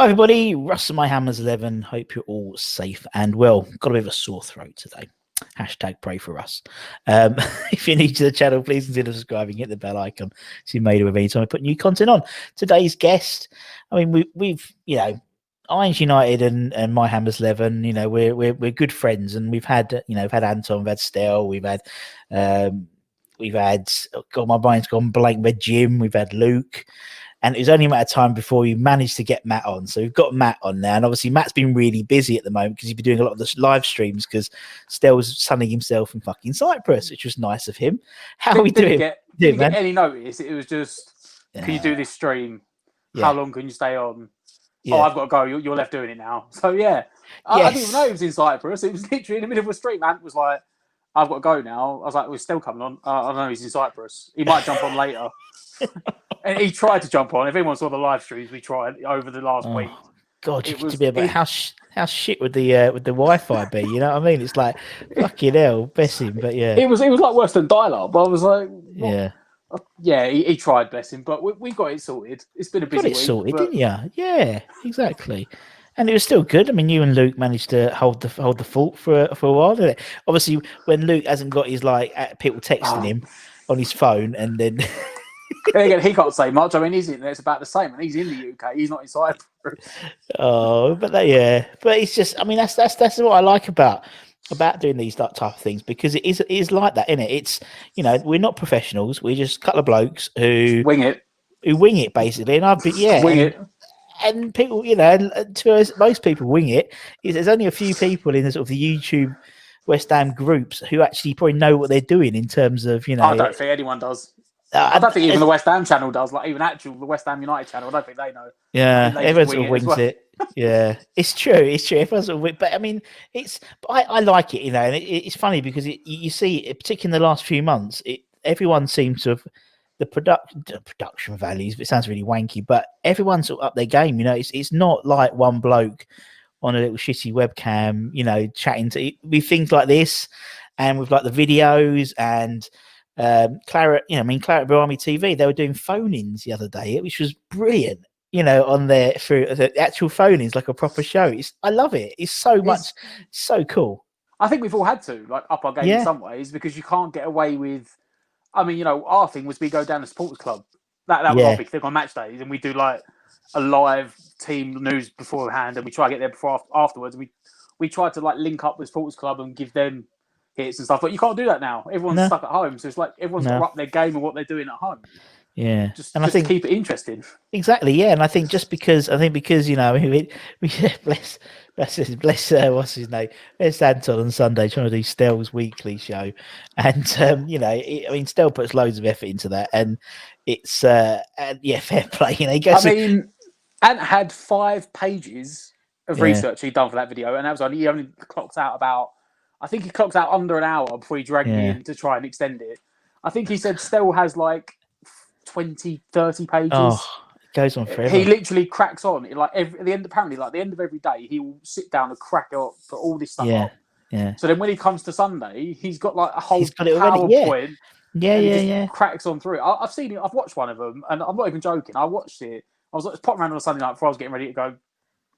everybody, Russ and my Hammers 11. Hope you're all safe and well. Got a bit of a sore throat today. Hashtag pray for us. If you're new to the channel, please consider subscribing, hit the bell icon so you're made aware of any time I put new content on. Today's guest, I mean, we've Irons United and my Hammers 11, we're good friends, and we've had Anton, we've had Stel, we've had God, my mind's gone blank, we've had Jim, we've had Luke. And it was only a matter of time before we managed to get Matt on. So we've got Matt on now. And obviously Matt's been really busy at the moment because he's been doing a lot of the live streams because Stel's sunning himself in fucking Cyprus, which was nice of him. How are we doing? Did you get any notice? It was just, can you do this stream? How long can you stay on? Yeah. Oh, I've got to go. You're left doing it now. So, yeah. I didn't even know he was in Cyprus. It was literally in the middle of a stream. Ant was like, I've got to go now. I was like, we're still coming on. I don't know, he's in Cyprus. He might jump on later. And he tried to jump on. If anyone saw the live streams, we tried over the last week. God, you to be about how shit would the Wi-Fi be? You know what I mean? It's like fucking hell, bless him. But yeah, it was like worse than dial-up. I was like, what? yeah. He tried, bless him. But we got it sorted. It's been a busy week. Sorted, didn't you? Yeah, exactly. And it was still good. I mean, you and Luke managed to hold the fort for a while, didn't it? Obviously, when Luke hasn't got his people texting him on his phone, and then. And again, he can't say much. I mean, it's about the same, and he's in the UK. He's not in Cyprus. But it's just. I mean, that's what I like about doing these type of things, because it is like that, isn't it? It's we're not professionals. We're just a couple of blokes who wing it basically. And wing it. And people, to us, most people wing it. There's only a few people in the sort of the YouTube West Ham groups who actually probably know what they're doing in terms of I don't think anyone does. I don't think even the West Ham channel does. Like even the West Ham United channel, I don't think they know. Yeah, everyone sort of wings it. Yeah, it's true. Everyone sort of but I mean, I like it, and it's funny because you see, particularly in the last few months, everyone seems to have the production values. It sounds really wanky, but everyone's sort of up their game. It's not like one bloke on a little shitty webcam, chatting with things like this, and with like the videos and. Claret Brahmi TV, they were doing phone-ins the other day, which was brilliant. On there through the actual phone-ins, like a proper show. I love it. It's so cool. I think we've all had to up our game in some ways, because you can't get away with. I mean, our thing was we go down to supporters club. That was our big thing on match days, and we do like a live team news beforehand, and we try to get there afterwards. And we tried to link up with supporters club and give them hits and stuff, but you can't do that now. Everyone's stuck at home, so it's like everyone's got to up their game and what they're doing at home. Yeah, and I think keep it interesting. Exactly, yeah. And I think because we bless what's his name? It's Anton on Sunday trying to do Stel's weekly show, and Stel puts loads of effort into that, and it's fair play. He goes. Ant had 5 pages of research he'd done for that video, and that was he only clocked out about. I think he clocked out under an hour before he dragged me in to try and extend it. I think he said Stel has 20, 30 pages. Oh, it goes on forever. He literally cracks on. At the end of every day, he will sit down and crack it up, put all this stuff up. Yeah. So then when he comes to Sunday, he's got a whole PowerPoint. Yeah. Cracks on through it. I've seen it. I've watched one of them, and I'm not even joking. I watched it. I was popping around on a Sunday night before I was getting ready to go to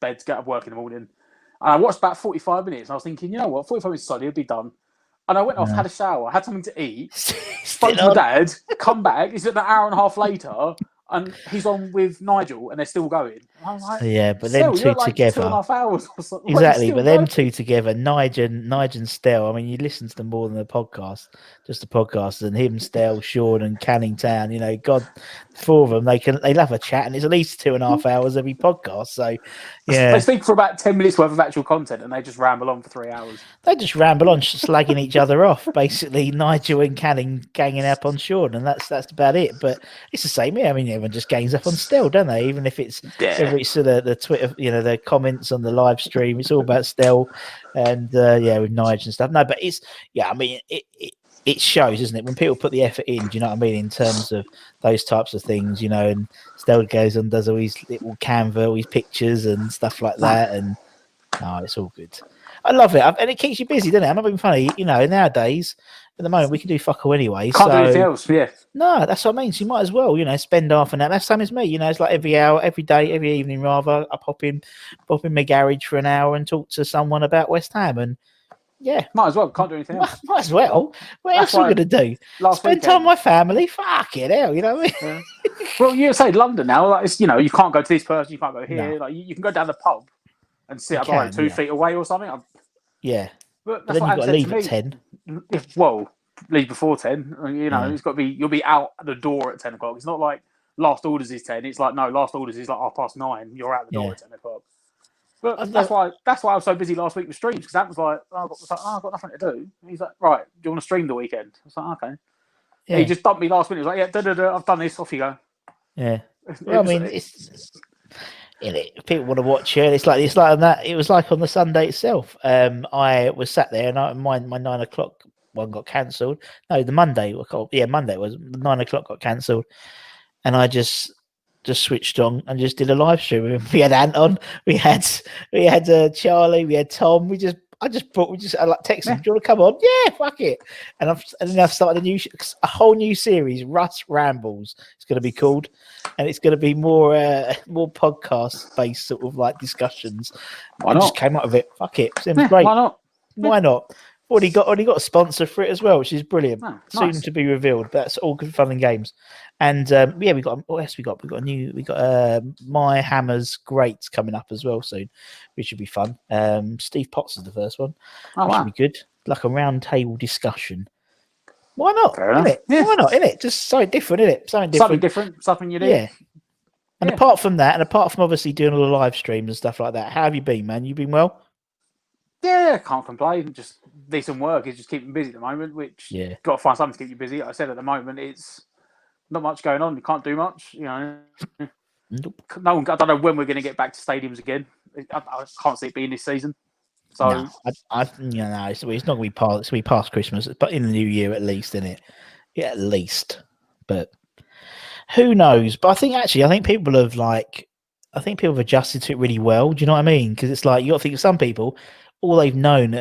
bed to get up work in the morning. And I watched about 45 minutes, and I was thinking, you know what, 45 minutes aside, it'll be done. And I went off, had a shower, had something to eat, spoke to my dad, come back. It's an hour and a half later, and he's on with Nigel, and they're still going. And I was like, but them two together. 2.5 hours. Exactly, but them two together, Nigel and Stel. I mean, you listen to them more than the podcast, just the podcast, and him, Stel, Sean, and Canning Town. God, 4 of them, they love a chat, and it's at least 2.5 hours every podcast. So, yeah, they speak for about 10 minutes worth of actual content, and they just ramble on for 3 hours. They just ramble on, slagging each other off. Basically, Nigel and Canning ganging up on Sean, and that's about it. But it's the same. Yeah, I mean, everyone just gangs up on Stel, don't they? Even if it's the Twitter, the comments on the live stream, it's all about Stel and with Nigel and stuff. No, but it's it shows, isn't it, when people put the effort in? Do you know what I mean, in terms of those types of things, and Stel goes and does all his little Canva, all his pictures and stuff like that, and it's all good. I love it, and it keeps you busy, doesn't it? I'm not being funny. Nowadays, at the moment, we can do fuck all anyway. Can't do anything else. Yeah. No, that's what I mean. So you might as well, spend half an hour. That's the same as me. It's like every hour, every day, every evening, rather. I pop in my garage for an hour and talk to someone about West Ham, and yeah, might as well. Can't do anything else. Might as well. What else are we going to do? Spend time with my family. Fuck it, hell, you know what I mean? Yeah. Well, you say London now. Like, it's, you can't go to this person. You can't go here. No. Like you can go down the pub and sit about 2 feet away or something. Yeah, but then you've got to leave at 10. Well, leave before 10. It's got to be. You'll be out the door at 10 o'clock. It's not like last orders is 10. It's like no, last orders is like 9:30. You're out the door at 10 o'clock. But that's why I was so busy last week with streams, because that was like, I've got nothing to do. And he's like, right, do you want to stream the weekend? I was like, okay. Yeah. He just dumped me last minute. He was like, yeah, I've done this. Off you go. Yeah. Well, it's people want to watch it. It's like that. It was like on the Sunday itself. I was sat there, and my 9 o'clock one got cancelled. No, the Monday. Monday was 9 o'clock got cancelled, and I just switched on and just did a live stream. We had Anton, we had Charlie, we had Tom. I like texted him, do you want to come on? Yeah, fuck it. And then I've started a whole new series, Russ Rambles. It's going to be called, and it's going to be more podcast based sort of like discussions. Why not? Just came up with it. Fuck it. Seems great. Why not? Already got a sponsor for it as well, which is brilliant. Oh, nice. Soon to be revealed, but that's all good fun and games. And we got what else we got? We got My Hammer's Greats coming up as well soon, which should be fun. Steve Potts is the first one. Which should be good. Like a round table discussion. Why not? Innit? Yeah. Why not? Innit? Just something different, innit? Something different, something unique. Yeah. And apart from that, and apart from obviously doing all the live streams and stuff like that, how have you been, man? You been well? Yeah, can't complain. Just decent work is just keeping busy at the moment, which got to find something to keep you busy. Like I said, at the moment, it's not much going on. You can't do much. Nope. No one. I don't know when we're going to get back to stadiums again. I can't see it being this season. So no, it's not going to be past. It's going to be past Christmas, but in the new year at least, isn't it? Yeah, at least. But who knows? But I think people have adjusted to it really well. Do you know what I mean? Because it's like you got to think of some people. All they've known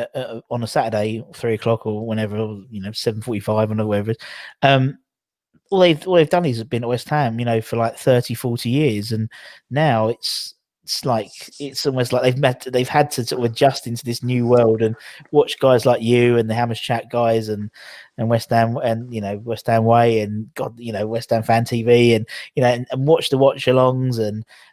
on a Saturday, 3 o'clock or whenever, 7:45 or whatever, all they've done is been at West Ham, for like 30, 40 years, and now it's almost like they've had to sort of adjust into this new world and watch guys like you and the Hammers Chat guys and West Ham and West Ham Way and West Ham Fan TV and watch the watch-alongs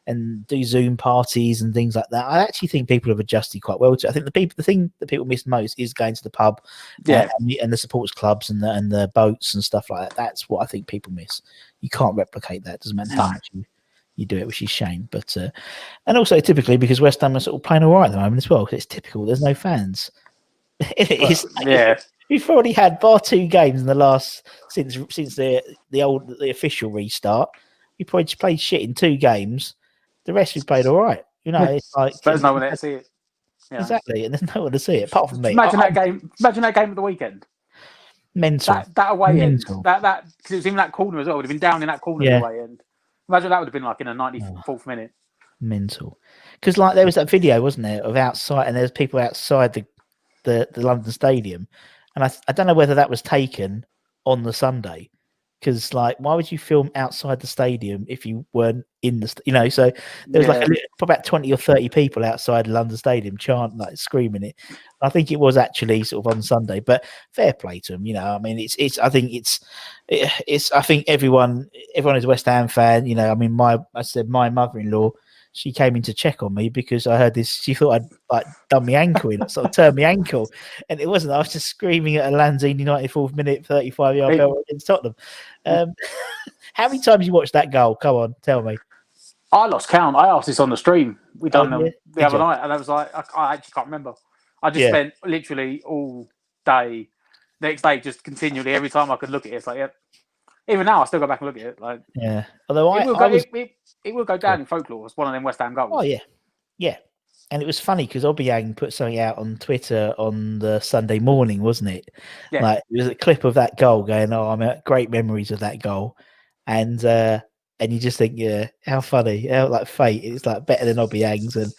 and do Zoom parties and things like that. I actually think people have adjusted quite well to it. I think the thing that people miss most is going to the pub, and the supporters clubs and the boats and stuff like that. That's what I think people miss. You can't replicate that. It doesn't matter how much you do it, which is a shame. But and also typically because West Ham are sort of playing all right at the moment as well. Because it's typical. There's no fans. We've already had bar 2 games in the last since the official restart. We probably just played shit in 2 games. The rest we played all right. It's like there's no one there to see it. Yeah. Exactly, and there's no one to see it apart from me. Imagine that game. Imagine that game of the weekend. Mental. That away end. That because it was in that corner as well. It would have been down in that corner of the away end. Imagine that would have been like in a 94th minute. Mental. Because like there was that video, wasn't there, of outside, and there's people outside the London Stadium, and I don't know whether that was taken on the Sunday. Because like, why would you film outside the stadium if you weren't in the? So there was like about 20 or 30 people outside the London Stadium chanting, like screaming it. I think it was actually sort of on Sunday, but fair play to them. I mean, it's. I think it's. I think everyone is a West Ham fan. I mean, my mother-in-law. She came in to check on me because I heard this. She thought I'd like done my ankle in, sort of turned my ankle, and it wasn't. I was just screaming at a Lanzini 94th minute, 35-yard goal against Tottenham. How many times you watched that goal? Come on, tell me. I lost count. I asked this on the stream. We done them the other night, and I was like, I actually can't remember. I just spent literally all day, next day, just continually every time I could look at it. It's like, even now, I still go back and look at it. Like, Although it will go down in folklore. It's one of them West Ham goals. Oh yeah. And it was funny because Obiang put something out on Twitter on the Sunday morning, wasn't it? Yeah. Like it was a clip of that goal going, I'm great memories of that goal, and you just think, how funny, how like fate. It's like better than Obiang's, and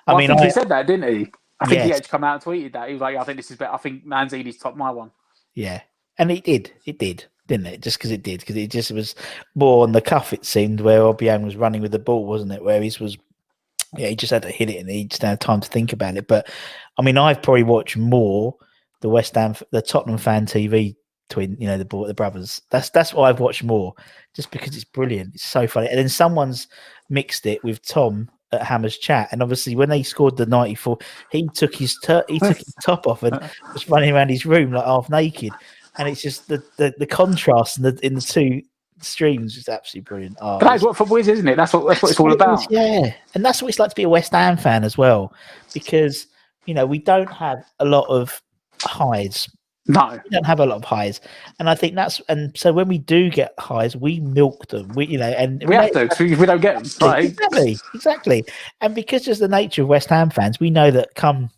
I mean, he said that, didn't he? I think he actually come out and tweeted that. He was like, I think this is better. I think Manzini's top my one. Yeah. And it did, didn't it? Just because it just was more on the cuff, it seemed, where Obiang was running with the ball, wasn't it? Where he just had to hit it and he just had time to think about it. But I mean, I've probably watched more the Tottenham fan TV twin, the brothers. That's what I've watched more, just because it's brilliant. It's so funny. And then someone's mixed it with Tom at Hammer's Chat, and obviously when they scored the 94, he took his top off and was running around his room like half naked. And it's just the contrast in the two streams is absolutely brilliant. But that's what football is, isn't it? That's what it's all about. Yeah, and that's what it's like to be a West Ham fan as well, because we don't have a lot of highs. No, we don't have a lot of highs, and I think so when we do get highs, we milk them. And we have to, if we don't get them, right? Exactly. And because just the nature of West Ham fans, we know that come.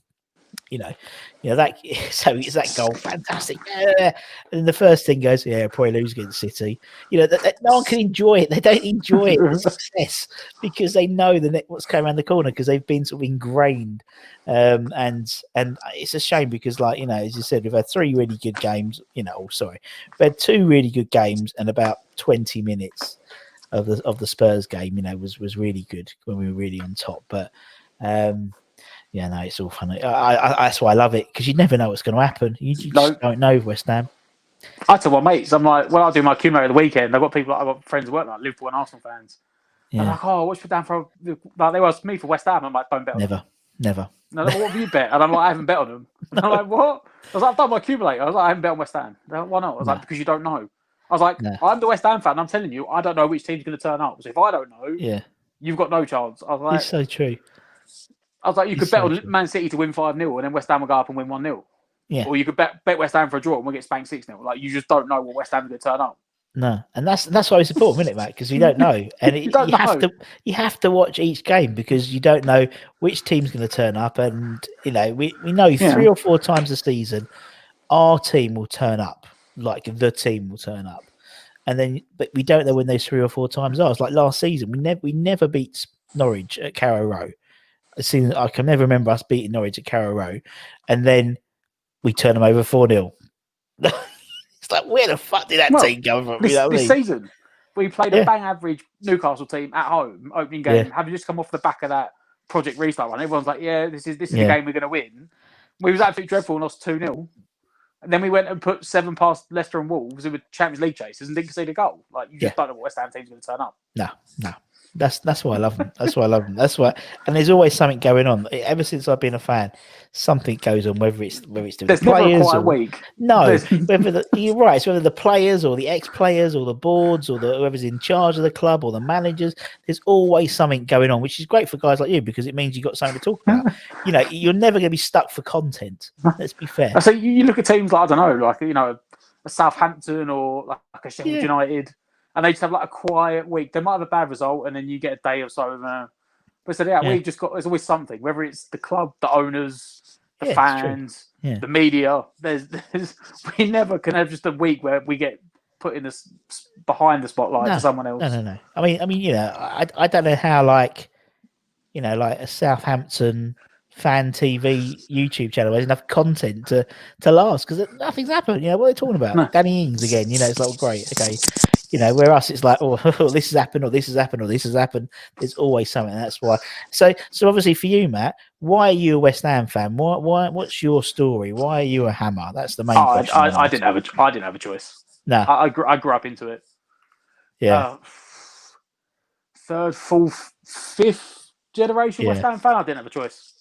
That so it's that goal, fantastic. Yeah. And the first thing goes, probably lose against City. That no one can enjoy it. They don't enjoy it, the success, because they know what's coming around the corner, because they've been sort of ingrained. And it's a shame because, as you said, we've had 3 really good games. We had 2 really good games, and about 20 minutes of the Spurs game, was really good when we were really on top. But yeah, no, it's all funny. That's why I love it, because you never know what's going to happen. You just don't know with West Ham. I tell my mates, I'm like, when I do my accumulator the weekend, I've got friends who work like Liverpool and Arsenal fans. Yeah. I'm like, what's put down for? Like, they asked me for West Ham. I'm like, don't bet on them. Never. No, what have you bet? And I'm like, I haven't bet on them. And I'm like, what? I was like, I've done my accumulator. I was like, I haven't bet on West Ham. Like, why not? I was like, because you don't know. I was like, I'm the West Ham fan. I'm telling you, I don't know which team's going to turn up. So if I don't know, you've got no chance. I was like, it's so true. I was like, you could bet on Man City to win 5-0 and then West Ham will go up and win 1-0. Yeah. Or you could bet West Ham for a draw and we'll get spanked 6-0. Like, you just don't know what West Ham's going to turn up. No, and that's why it's important, isn't it, Matt? Because you don't know, and you have to watch each game, because you don't know which team's going to turn up, and we know 3 or 4 times a season our team will turn up, like the team will turn up, but we don't know when those 3 or 4 times are. It's like last season, we never beat Norwich at Carrow Row. I can never remember us beating Norwich at Carrow Row, and then we turn them over 4-0. It's like, where the fuck did that team come from? This season, we played a bang average Newcastle team at home, opening game, having just come off the back of that Project Restart run. Everyone's like, this is the game we're going to win. We was absolutely dreadful and lost 2-0. And then we went and put 7 past Leicester and Wolves, who were Champions League chasers, and didn't concede a goal. Like, you just don't know what West Ham team's going to turn up. No. That's why I love them. That's and there's always something going on. Ever since I've been a fan, something goes on. Whether it's the there's players, never a quiet week. No, you're right. It's whether the players or the ex-players or the boards or whoever's in charge of the club or the managers. There's always something going on, which is great for guys like you, because it means you've got something to talk about. You're never going to be stuck for content. Let's be fair. So you look at teams like, I don't know, like a Southampton or like a Sheffield United. And they just have like a quiet week. They might have a bad result, and then you get a day or so. But we've just got. There's always something. Whether it's the club, the owners, the fans, the media. We never can have just a week where we get put in this behind the spotlight for someone else. No. I mean, I don't know how like a Southampton fan TV YouTube channel has enough content to last, because nothing's happened. What are they talking about? No. Danny Ings again. It's like, great, okay. Where us, it's like, this has happened, or this has happened, or this has happened. There's always something. That's why. So obviously for you, Matt, why are you a West Ham fan? Why? What's your story? Why are you a Hammer? That's the main question. I didn't have a choice. No, I grew up into it. Yeah. 3rd, 4th, 5th generation West Ham fan. I didn't have a choice.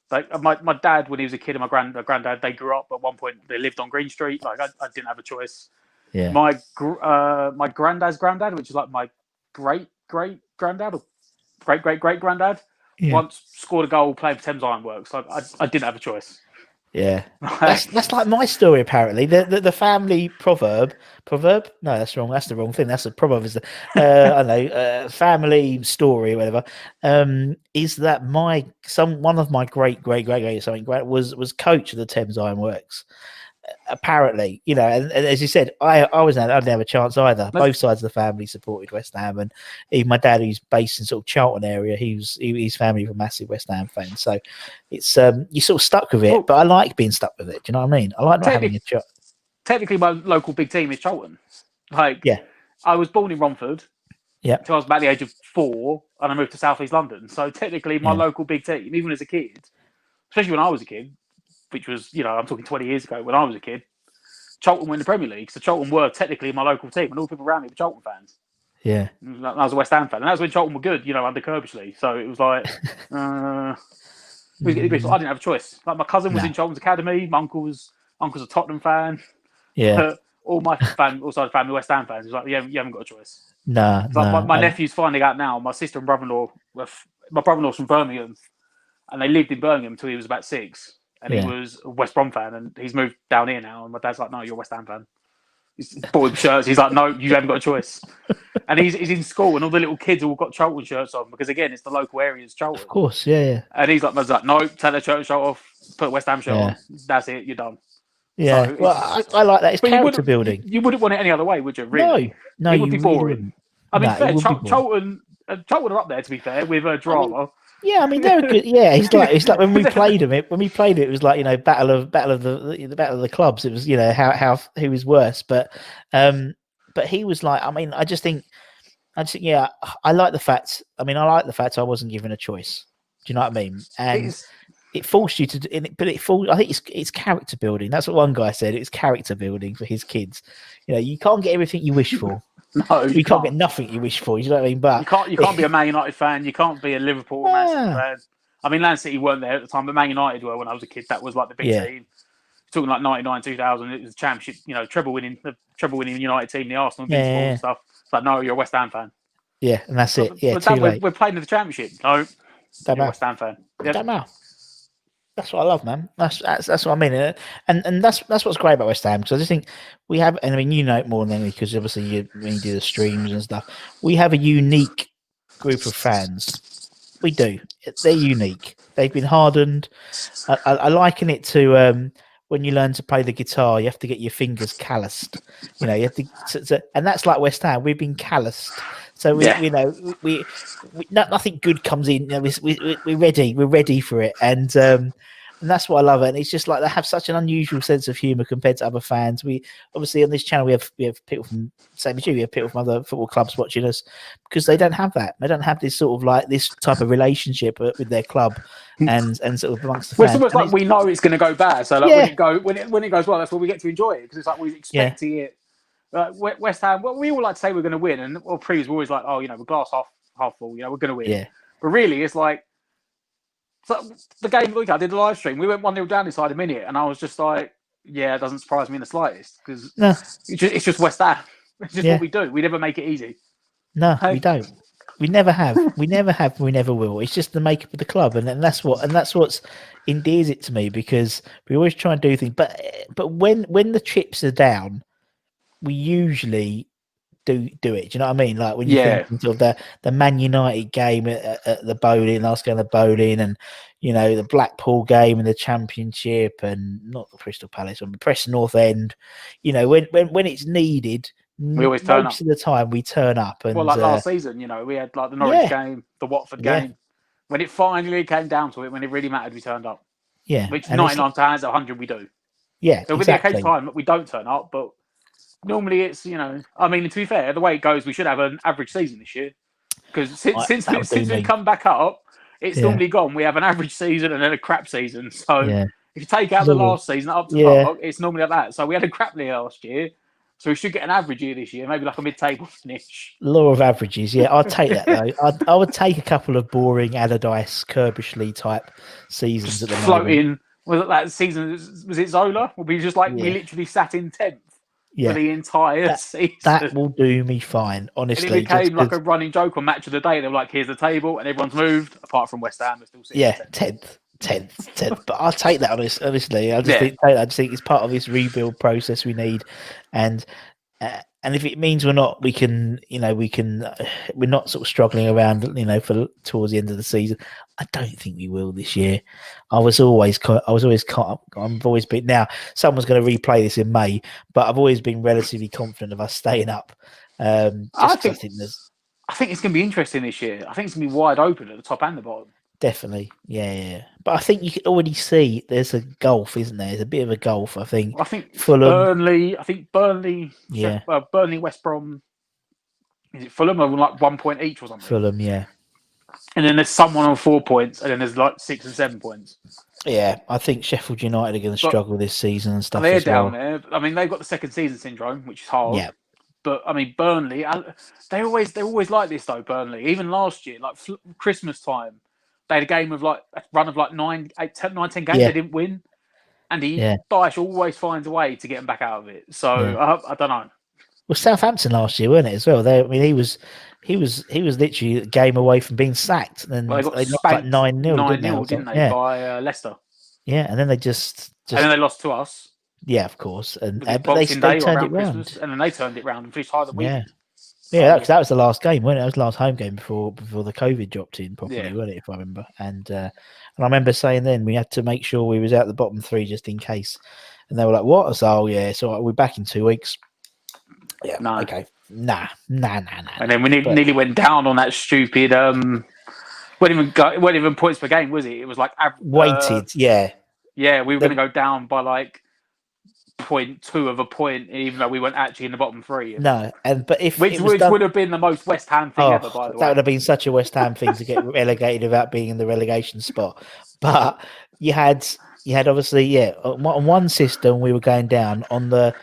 Like my dad, when he was a kid, and my granddad, they grew up. At one point, they lived on Green Street. Like, I didn't have a choice. Yeah. My granddad's granddad, which is like my great granddad or great granddad, once scored a goal playing for Thames Ironworks. Like, I didn't have a choice. Yeah, that's like my story. Apparently, the family proverb. No, that's wrong. That's the wrong thing. That's a proverb. Is the family story, or whatever. Is that one of my great was coach of the Thames Ironworks. apparently, you know, and as you said, I didn't have a chance either. Both sides of the family supported West Ham, and even my dad, who's based in sort of Charlton area, his family were massive West Ham fans. So it's you're sort of stuck with it, but I like being stuck with it. Do you know what I mean? I like not having a shot. Technically, my local big team is Charlton. Like, I was born in Romford. Yeah. Until I was about the age of 4, and I moved to South East London. So technically, my local big team, even as a kid, especially when I was a kid, which was, you know, I'm talking 20 years ago when I was a kid, Charlton were in the Premier League. So Charlton were technically my local team, and all the people around me were Charlton fans. Yeah. I was a West Ham fan, and that was when Charlton were good, you know, under Kirbishley. So it was like, I didn't have a choice. Like, my cousin was in Charlton's academy. My uncle's a Tottenham fan. Yeah. All my family West Ham fans. It was like, you haven't got a choice. No. My nephew's finding out now. My sister and brother-in-law, my brother-in-law's from Birmingham, and they lived in Birmingham until he was about 6. And he was a West Brom fan, and he's moved down here now. And my dad's like, "No, you're a West Ham fan." He's bought him shirts. He's like, "No, you haven't got a choice." And he's in school, and all the little kids all got Charlton shirts on because, again, it's the local area's Charlton. Of course, yeah. And he's like, "No, take the Charlton shirt off, put a West Ham shirt on. That's it. You're done." Yeah, so well, I like that. It's character building. You wouldn't want it any other way, would you? Really? No, it would be boring. I mean, fair, Charlton are up there, to be fair, with drama. Yeah, I mean they're good. Yeah, it's like when we played them. It was like, you know, battle of the clubs. It was, you know, how who was worse, but he was like, I mean, I just think, yeah, I like the fact I wasn't given a choice. Do you know what I mean? And it forced you to, I think it's character building. That's what one guy said. It's character building for his kids. You know, you can't get everything you wish for. No, you can't get nothing you wish for. You know what I mean? But you can't be a Man United fan. You can't be a Liverpool Man City fan. I mean, Man City weren't there at the time, but Man United were when I was a kid. That was like the big team. Talking like 99, 2000, it was the championship. You know, treble winning United team, the Arsenal and stuff. It's like, no, you're a West Ham fan. Yeah, and that's it. Yeah, we're playing in the championship. No, you're a West Ham fan. Yep. Don't matter. That's what I love, man. That's what I mean, and that's what's great about West Ham, because I just think we have, and I mean, you know it more than me, because obviously when you do the streams and stuff, we have a unique group of fans. We do. They're unique. They've been hardened. I liken it to when you learn to play the guitar, you have to get your fingers calloused. You know, you have to, and that's like West Ham. We've been calloused. So you know, we nothing good comes in. You know, we're ready. We're ready for it, and that's what I love. And it's just like they have such an unusual sense of humour compared to other fans. We obviously on this channel we have people from, same as you. We have people from other football clubs watching us, because they don't have that. They don't have this sort of like this type of relationship with their club and sort of amongst the fans. It's almost like we know it's going to go bad. So like when it goes well, that's when we get to enjoy it, because it's like we're expecting it. West Ham, well, we all like to say we're going to win, and previously we're always like, oh, you know, we're glass half full, you know, we're going to win. Yeah. But really, it's like, so the game, look, I did the live stream, we went 1-0 down inside a minute, and I was just like, yeah, it doesn't surprise me in the slightest, because it's just West Ham. It's just what we do. We never make it easy. No, we don't. We never have. We never have. We never will. It's just the makeup of the club, and that's what's endears it to me, because we always try and do things, but when the chips are down, we usually do it. Do you know what I mean? Like when you think of the Man United game at the bowling, last game of the bowling, and you know the Blackpool game in the Championship, and not the Crystal Palace, but Preston North End. You know, when it's needed, we always turn up. Most of the time we turn up. And well, like last season, you know, we had like the Norwich game, the Watford game. When it finally came down to it, when it really mattered, we turned up. Yeah, which 99 times out of 100 we do. Yeah, there'll be the occasional time that we don't turn up, but normally it's, you know, I mean, to be fair, the way it goes, we should have an average season this year, because since we come back up, it's normally gone. We have an average season and then a crap season. So if you take out the last season up to mark, it's normally like that. So we had a crap year last year, so we should get an average year this year, maybe like a mid-table finish. Law of averages, yeah, I'd take that though. I would take a couple of boring Allardyce, Kirbishley type seasons at the moment. Floating. Was it that season? Was it Zola? Will be just like we literally sat in 10th. For the entire season. That will do me fine, honestly. And it became like a running joke on Match of the Day. They were like, here's the table, and everyone's moved, apart from West Ham. They're still sitting 10th. But I'll take that, honestly. I just think it's part of this rebuild process we need. And And if it means we're not sort of struggling around, for towards the end of the season, I don't think we will this year. I've always been, now someone's going to replay this in May, but I've always been relatively confident of us staying up. I think it's going to be interesting this year. I think it's going to be wide open at the top and the bottom. Definitely, yeah. But I think you can already see there's a gulf, isn't there? There's a bit of a gulf. I think Fulham, Burnley, yeah, Burnley, West Brom. Is it Fulham or like 1 point each or something? Fulham, yeah. And then there's someone on 4 points, and then there's like 6 and 7 points. Yeah, I think Sheffield United are going to struggle this season and stuff. They're down there. I mean, they've got the second season syndrome, which is hard. Yeah. But I mean, Burnley, they're always like this though. Burnley, even last year, like Christmas time. They had a run of like 9, 10 games they didn't win, and Dyche always finds a way to get them back out of it. So I don't know. Well, Southampton last year, weren't it as well? He was literally a game away from being sacked, and they got knocked like 9-0, didn't they? By Leicester. Yeah, and then they just and then they lost to us. Yeah, of course, and but they turned it round, and then they turned it round and finished higher than we did. Yeah, that was the last game, wasn't it? That was the last home game before the COVID dropped in properly, wasn't it? If I remember, and I remember saying then we had to make sure we was out the bottom 3 just in case, and they were like, "What?" I said, "Oh yeah, so we're back in 2 weeks." Yeah, no, okay, nah. And then we nearly went down on that stupid. Wasn't even points per game, was it? It was like weighted, yeah. Yeah, we were going to go down by like 0.2 of a point, even though we weren't actually in the bottom 3. No, which would have been the most West Ham thing ever, by the way. That would have been such a West Ham thing to get relegated without being in the relegation spot. But you had obviously, on one system we were going down. On the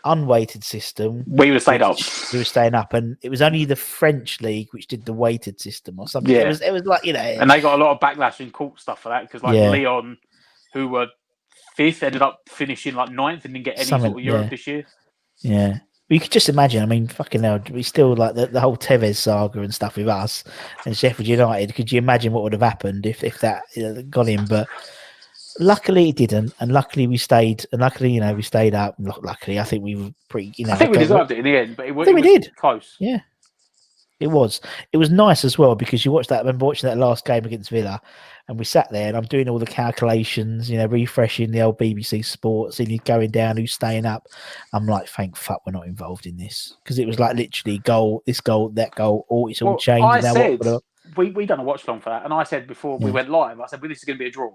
unweighted system, we were staying up. We were staying up, and it was only the French league which did the weighted system or something. Yeah. It was like, and they got a lot of backlash in court stuff for that because Lyon, who were 5th, ended up finishing like 9th and didn't get any sort of Europe this year. Yeah. You could just imagine, I mean, fucking hell, we still like the whole Tevez saga and stuff with us and Sheffield United. Could you imagine what would have happened if that got him? But luckily it didn't, and luckily we stayed, and luckily, we stayed up. Luckily, I think we were pretty, I think we deserved it in the end, but I think we did. Close. Yeah. It was nice as well because you watched that. I remember watching that last game against Villa, and we sat there, and I'm doing all the calculations, refreshing the old BBC Sports, and he's going down, who's staying up. I'm like, thank fuck we're not involved in this because it was like literally goal, this goal, that goal, it's all changed. I said we done a watch along for that, and I said before we went live, I said, well, this is going to be a draw,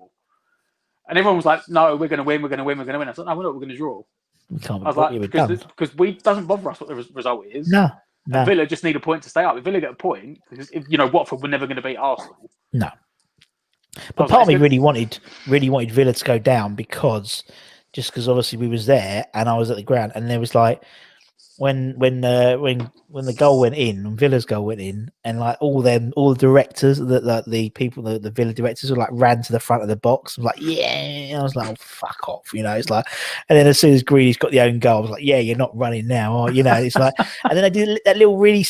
and everyone was like, no, we're going to win. I said, no, we're not. We're going to draw. We can't. I was like, because we doesn't bother us what the result is. No. Villa just need a point to stay up. If Villa get a point, because Watford were never going to beat Arsenal. No, but part of me really wanted Villa to go down because obviously we was there and I was at the ground, and there was like when the goal went in, when Villa's goal went in, and like all the directors, the people, the Villa directors were like ran to the front of the box. I was like, yeah. I was like, oh, fuck off, it's like, and then as soon as Grealish got the own goal, I was like, yeah, you're not running now, it's like, and then I did that little really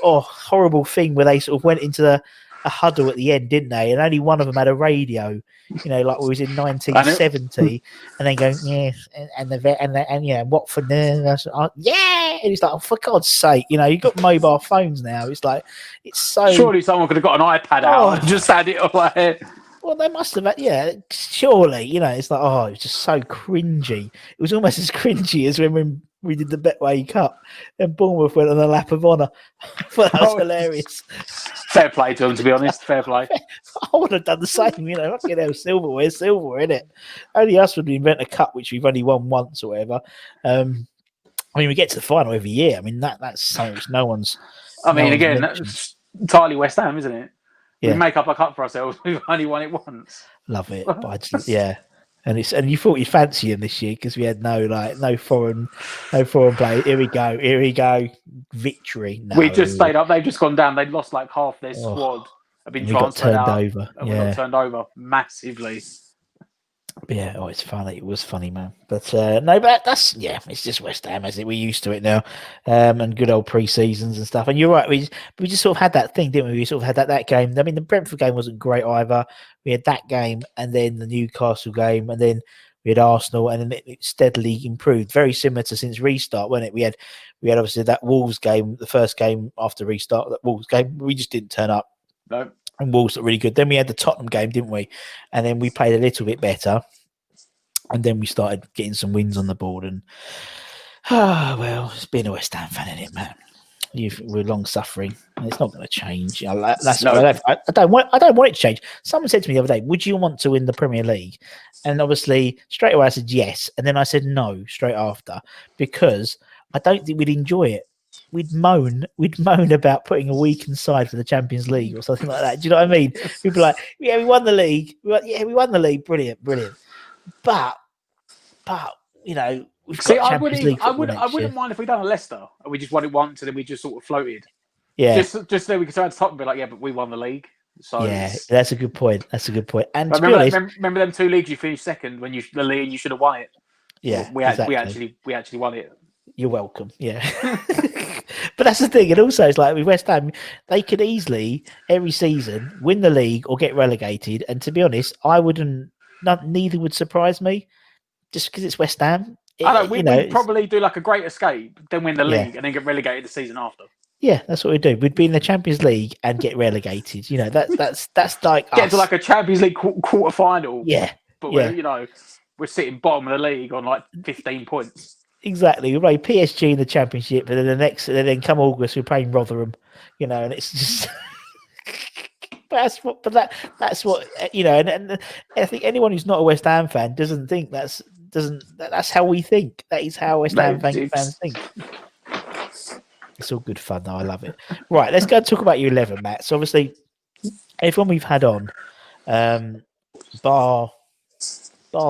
horrible thing where they sort of went into a huddle at the end, didn't they? And only one of them had a radio, like we was in 1970, and then going, yes, and Watford, and I said, oh, yeah, and it's like, oh, for God's sake, you've got mobile phones now. It's like, it's so. Surely someone could have got an iPad out and just had it away. Well, they must have, surely, it's like, oh, it was just so cringy. It was almost as cringy as when we did the Betway Cup and Bournemouth went on a lap of honour. That was hilarious. Fair play to them, to be honest. Fair play. I would have done the same, fucking hell, silverware, innit? Only us would invent a cup which we've only won once or whatever. I mean, we get to the final every year. I mean, that's so much. No one's. I mean, again, that's entirely West Ham, isn't it? Yeah. We make up a cup for ourselves. We've only won it once. Love it. But yeah. And you thought you'd fancy him this year because we had no foreign play. Here we go, victory. No. We just stayed up. They've just gone down. They lost like half their squad. Have been transferred out. We got turned over massively. Yeah, it's funny. It was funny, man. But no, but that's it's just West Ham, isn't it? We're used to it now, and good old pre-seasons and stuff. And you're right, we just sort of had that thing, didn't we? We sort of had that game. I mean, the Brentford game wasn't great either. We had that game, and then the Newcastle game, and then we had Arsenal, and then it steadily improved. Very similar to since restart, wasn't it? We had obviously that Wolves game, the first game after restart. That Wolves game, we just didn't turn up. No. And Wolves looked really good. Then we had the Tottenham game, didn't we? And then we played a little bit better. And then we started getting some wins on the board. And well, it's being a West Ham fan, isn't it, Matt? We're long suffering, and it's not going to change. That's what I don't want it to change. Someone said to me the other day, "Would you want to win the Premier League?" And obviously, straight away I said yes, and then I said no straight after because I don't think we'd enjoy it. We'd moan about putting a weakened side for the Champions League or something like that. Do you know what I mean? We'd be like, "Yeah, we won the league. We won the league. Brilliant." But you know. I wouldn't mind if we'd done a Leicester and we just won it once and then we just sort of floated. Yeah. Just so we could turn to top and be like, yeah, but we won the league. So yeah, that's a good point. And remember them 2 leagues you finished second when the league you should have won it. Yeah, we actually won it. You're welcome. Yeah. But that's the thing. And also it's like with West Ham, they could easily every season win the league or get relegated. And to be honest, neither would surprise me just because it's West Ham. We'd probably do like a great escape, then win the league, and then get relegated the season after. Yeah, that's what we'd do. We'd be in the Champions League and get relegated. You know, that's like get to like a Champions League quarter final. Yeah, but we're sitting bottom of the league on like 15 points. Exactly. We play PSG in the Championship, but then then come August we're playing Rotherham. You know, and it's just. That's what you know, and I think anyone who's not a West Ham fan doesn't think that's how we think. That is how West Ham fans think. It's all good fun, though. I love it. Right, let's go and talk about your 11, Matt. So obviously, everyone we've had on, bar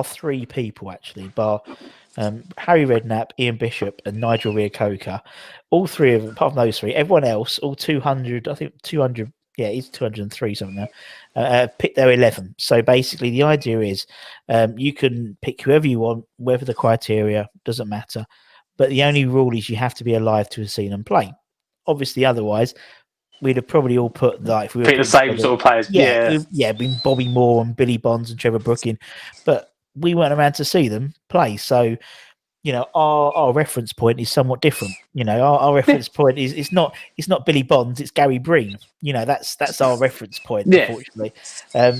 3 people actually, Harry Redknapp, Ian Bishop, and Nigel Reo-Coker. All 3 of them, apart from those 3, everyone else, all 200. I think 200. Yeah, he's 203 something now. Pick their 11. So basically, the idea is you can pick whoever you want, whether the criteria doesn't matter. But the only rule is you have to be alive to have seen them play. Obviously, otherwise, we'd have probably all put if we were the same sort of players. Yeah, been Bobby Moore and Billy Bonds and Trevor Brooking, but we weren't around to see them play. So, you know, our reference point is somewhat different. You know, our reference point is it's not Billy Bonds, it's Gary Breen. You know, that's our reference point. Unfortunately,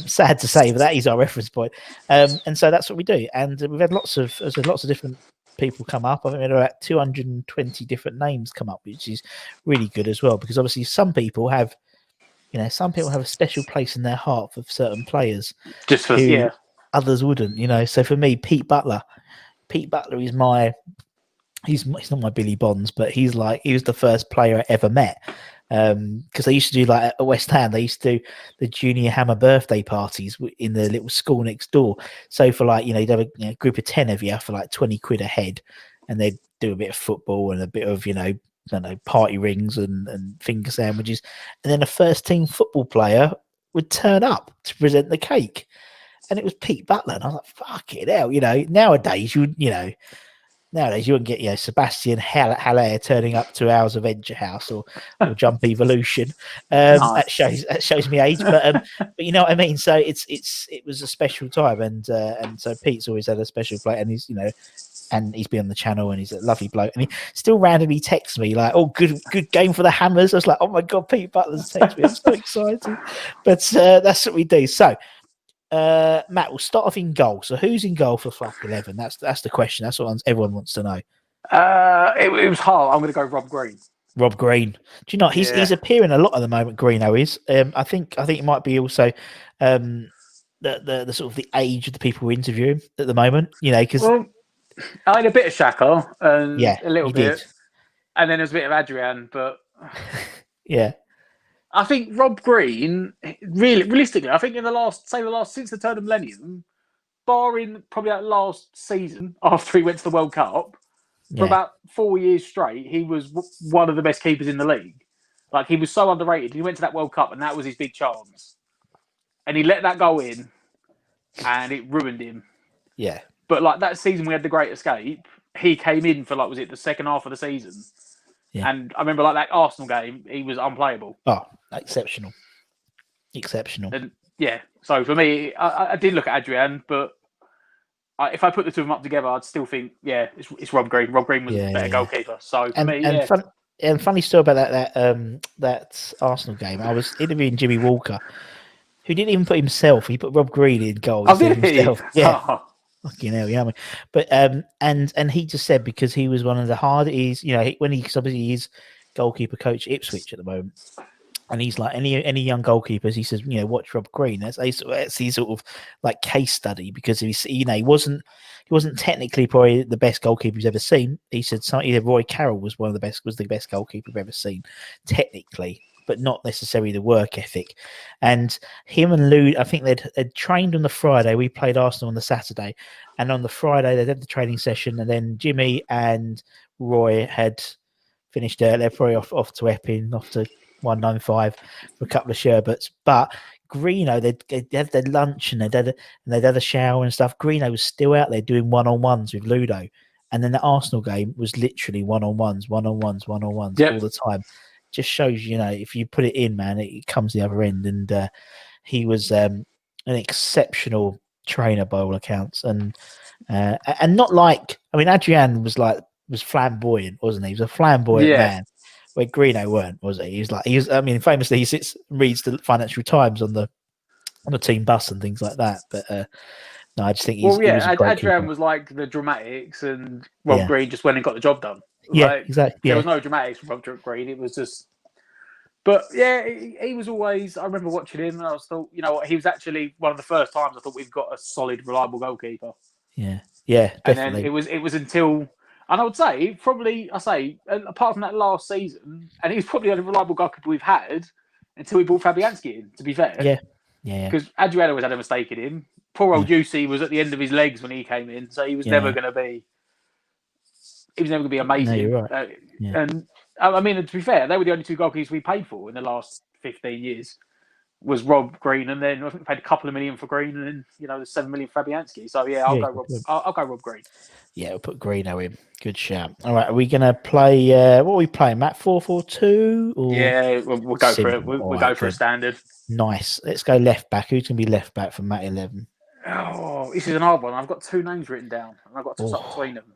sad to say, but that is our reference point. And so that's what we do. And we've had lots of different people come up. I think we had about 220 different names come up, which is really good as well. Because obviously, some people have a special place in their heart for certain players, just for others wouldn't. You know, so for me, Pete Butler is he's not my Billy Bonds, but he was the first player I ever met. Because they used to do like at West Ham, they used to do the junior Hammer birthday parties in the little school next door. So for like, you'd have a group of 10 of you for like 20 quid a head, and they'd do a bit of football and a bit of, party rings and finger sandwiches. And then a first team football player would turn up to present the cake. And it was Pete Butler. And I was like, fuck it hell. Nowadays you wouldn't get, Sebastian Haller turning up to Hours of Adventure House or Jump Evolution. That shows me age, but you know what I mean. So it was a special time, and so Pete's always had a special play, and he's been on the channel, and he's a lovely bloke, and he still randomly texts me like, "Oh, good game for the Hammers." I was like, "Oh my god, Pete Butler's texted me." I'm so excited, but that's what we do. So. Matt, we'll start off in goal. So who's in goal for Flack 11? That's the question. That's what everyone wants to know. It was hard. I'm going to go Rob Green. Rob Green. Do you know he's appearing a lot at the moment? Greeno is. I think it might be also the sort of the age of the people who interview him at the moment. Because I had a bit of Xhaka and a little bit, did. And then there's a bit of Adrian, but yeah. I think Rob Green, realistically, I think since the turn of millennium, barring probably that last season after he went to the World Cup, for about 4 years straight, he was one of the best keepers in the league. Like, he was so underrated. He went to that World Cup, and that was his big chance. And he let that go in, and it ruined him. Yeah. But, like, that season we had the Great Escape, he came in for, like, was it the second half of the season? Yeah. And I remember, like, that Arsenal game, he was unplayable. Oh, exceptional. And, so for me, I did look at Adrian, but if I put the two of them up together, I'd still think, it's Rob Green. Rob Green was a better goalkeeper. So for me, And funny story about that Arsenal game. I was interviewing Jimmy Walker, who didn't even put himself. He put Rob Green in goal instead of himself. Yeah. Oh. Fucking hell, yeah. But and he just said because he was one of the hardest. When he's obviously he's goalkeeper coach at Ipswich at the moment. And he's like any young goalkeepers. He says, watch Rob Green. That's his sort of like case study because he wasn't technically probably the best goalkeeper he's ever seen. He said either Roy Carroll was the best goalkeeper I've ever seen, technically, but not necessarily the work ethic. And him and Lou, I think they'd trained on the Friday. We played Arsenal on the Saturday, and on the Friday they did the training session, and then Jimmy and Roy had finished. They're probably off to Epping, off to 195 for a couple of sherbets, but Greeno, they'd had their lunch and they'd had a shower and stuff. Greeno was still out there doing one-on-ones with Ludo, and then the Arsenal game was literally one-on-ones all the time. Just shows if you put it in, man, it comes the other end. And he was an exceptional trainer by all accounts, and not like Adrian was flamboyant, wasn't he? He was a flamboyant man. Where Greeno weren't, was he? Famously he reads the Financial Times on the team bus and things like that. But no, I just think he was a great Adrian keeper. was like the dramatics, and Rob Green just went and got the job done. Exactly. There was no dramatics from Rob Green. It was just, but he was always. I remember watching him, and I thought, he was actually one of the first times I thought we've got a solid, reliable goalkeeper. Yeah, definitely. And then it was until. And I would say, probably, apart from that last season, and he was probably the only reliable goalkeeper we've had until we brought Fabianski in, to be fair. Yeah. Because Adriano always had a mistake in him. Poor old Yossi was at the end of his legs when he came in, so he was never going to be... He was never going to be amazing. No, you're right. And, to be fair, they were the only two goalkeepers we paid for in the last 15 years. Was Rob Green, and then I think we paid a couple of million for Green, and then the 7 million for Fabianski. So I'll go Rob Green. Yeah, we'll put Greeno in. Good shout. All right, are we going to play? What are we playing? Matt 4-4-2? Yeah, we'll go for it. We'll go for a standard. Nice. Let's go left back. Who's going to be left back for Matt 11? Oh, this is an hard one. I've got two names written down, and I've got to toss up between them.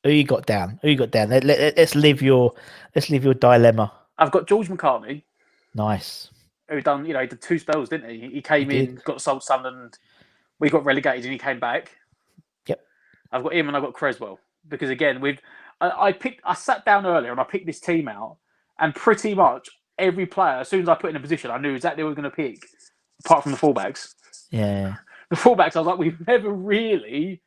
Who you got down? Let's live your dilemma. I've got George McCartney. Nice. Who done? He did two spells, didn't he? He came in, got sold Sunderland. We got relegated, and he came back. Yep. I've got him, and I've got Cresswell because again, I sat down earlier and I picked this team out, and pretty much every player, as soon as I put in a position, I knew exactly what I was going to pick, apart from the fullbacks. Yeah. The fullbacks, I was like, we've never really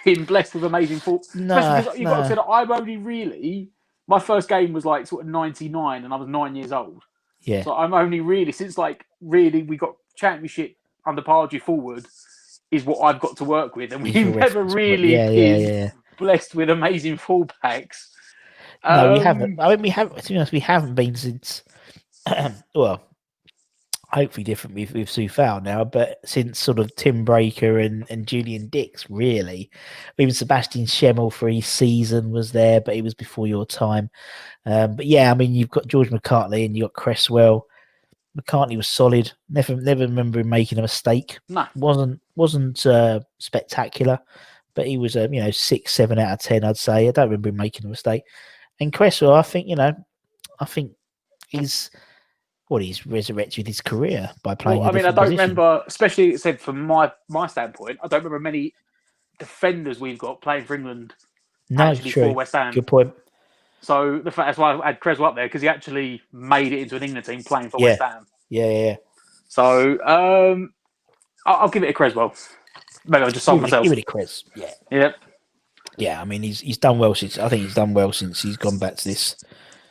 been blessed with amazing fullbacks. Because you've got to say that I'm only really, my first game was like sort of 99 and I was 9 years old. Yeah. So I'm only really, since we got championship under Pardew forward is what I've got to work with. And we've never really been blessed with amazing fullbacks. No, we haven't. We haven't. To be honest, we haven't been since. Well, hopefully different with Soufal now, but since sort of Tim Breaker and Julian Dix, really. Even Sebastian Schemmel for his season was there, but it was before your time. But yeah, you've got George McCartney and you've got Cresswell. McCartney was solid. Never remember him making a mistake. No. Wasn't spectacular, but he was 6, 7 out of 10, I'd say. I don't remember him making a mistake. And Cresswell, I think he's resurrected his career by playing. I don't remember, especially said from my standpoint, I don't remember many defenders we've got playing for England for West Ham. Good point. So that's why I had Cresswell up there, because he actually made it into an England team playing for West Ham. Yeah. So I'll give it a Cresswell. Maybe I'll just solve myself. Give it a Cress. Yeah. Yep. Yeah, he's done well since. I think he's done well since he's gone back to this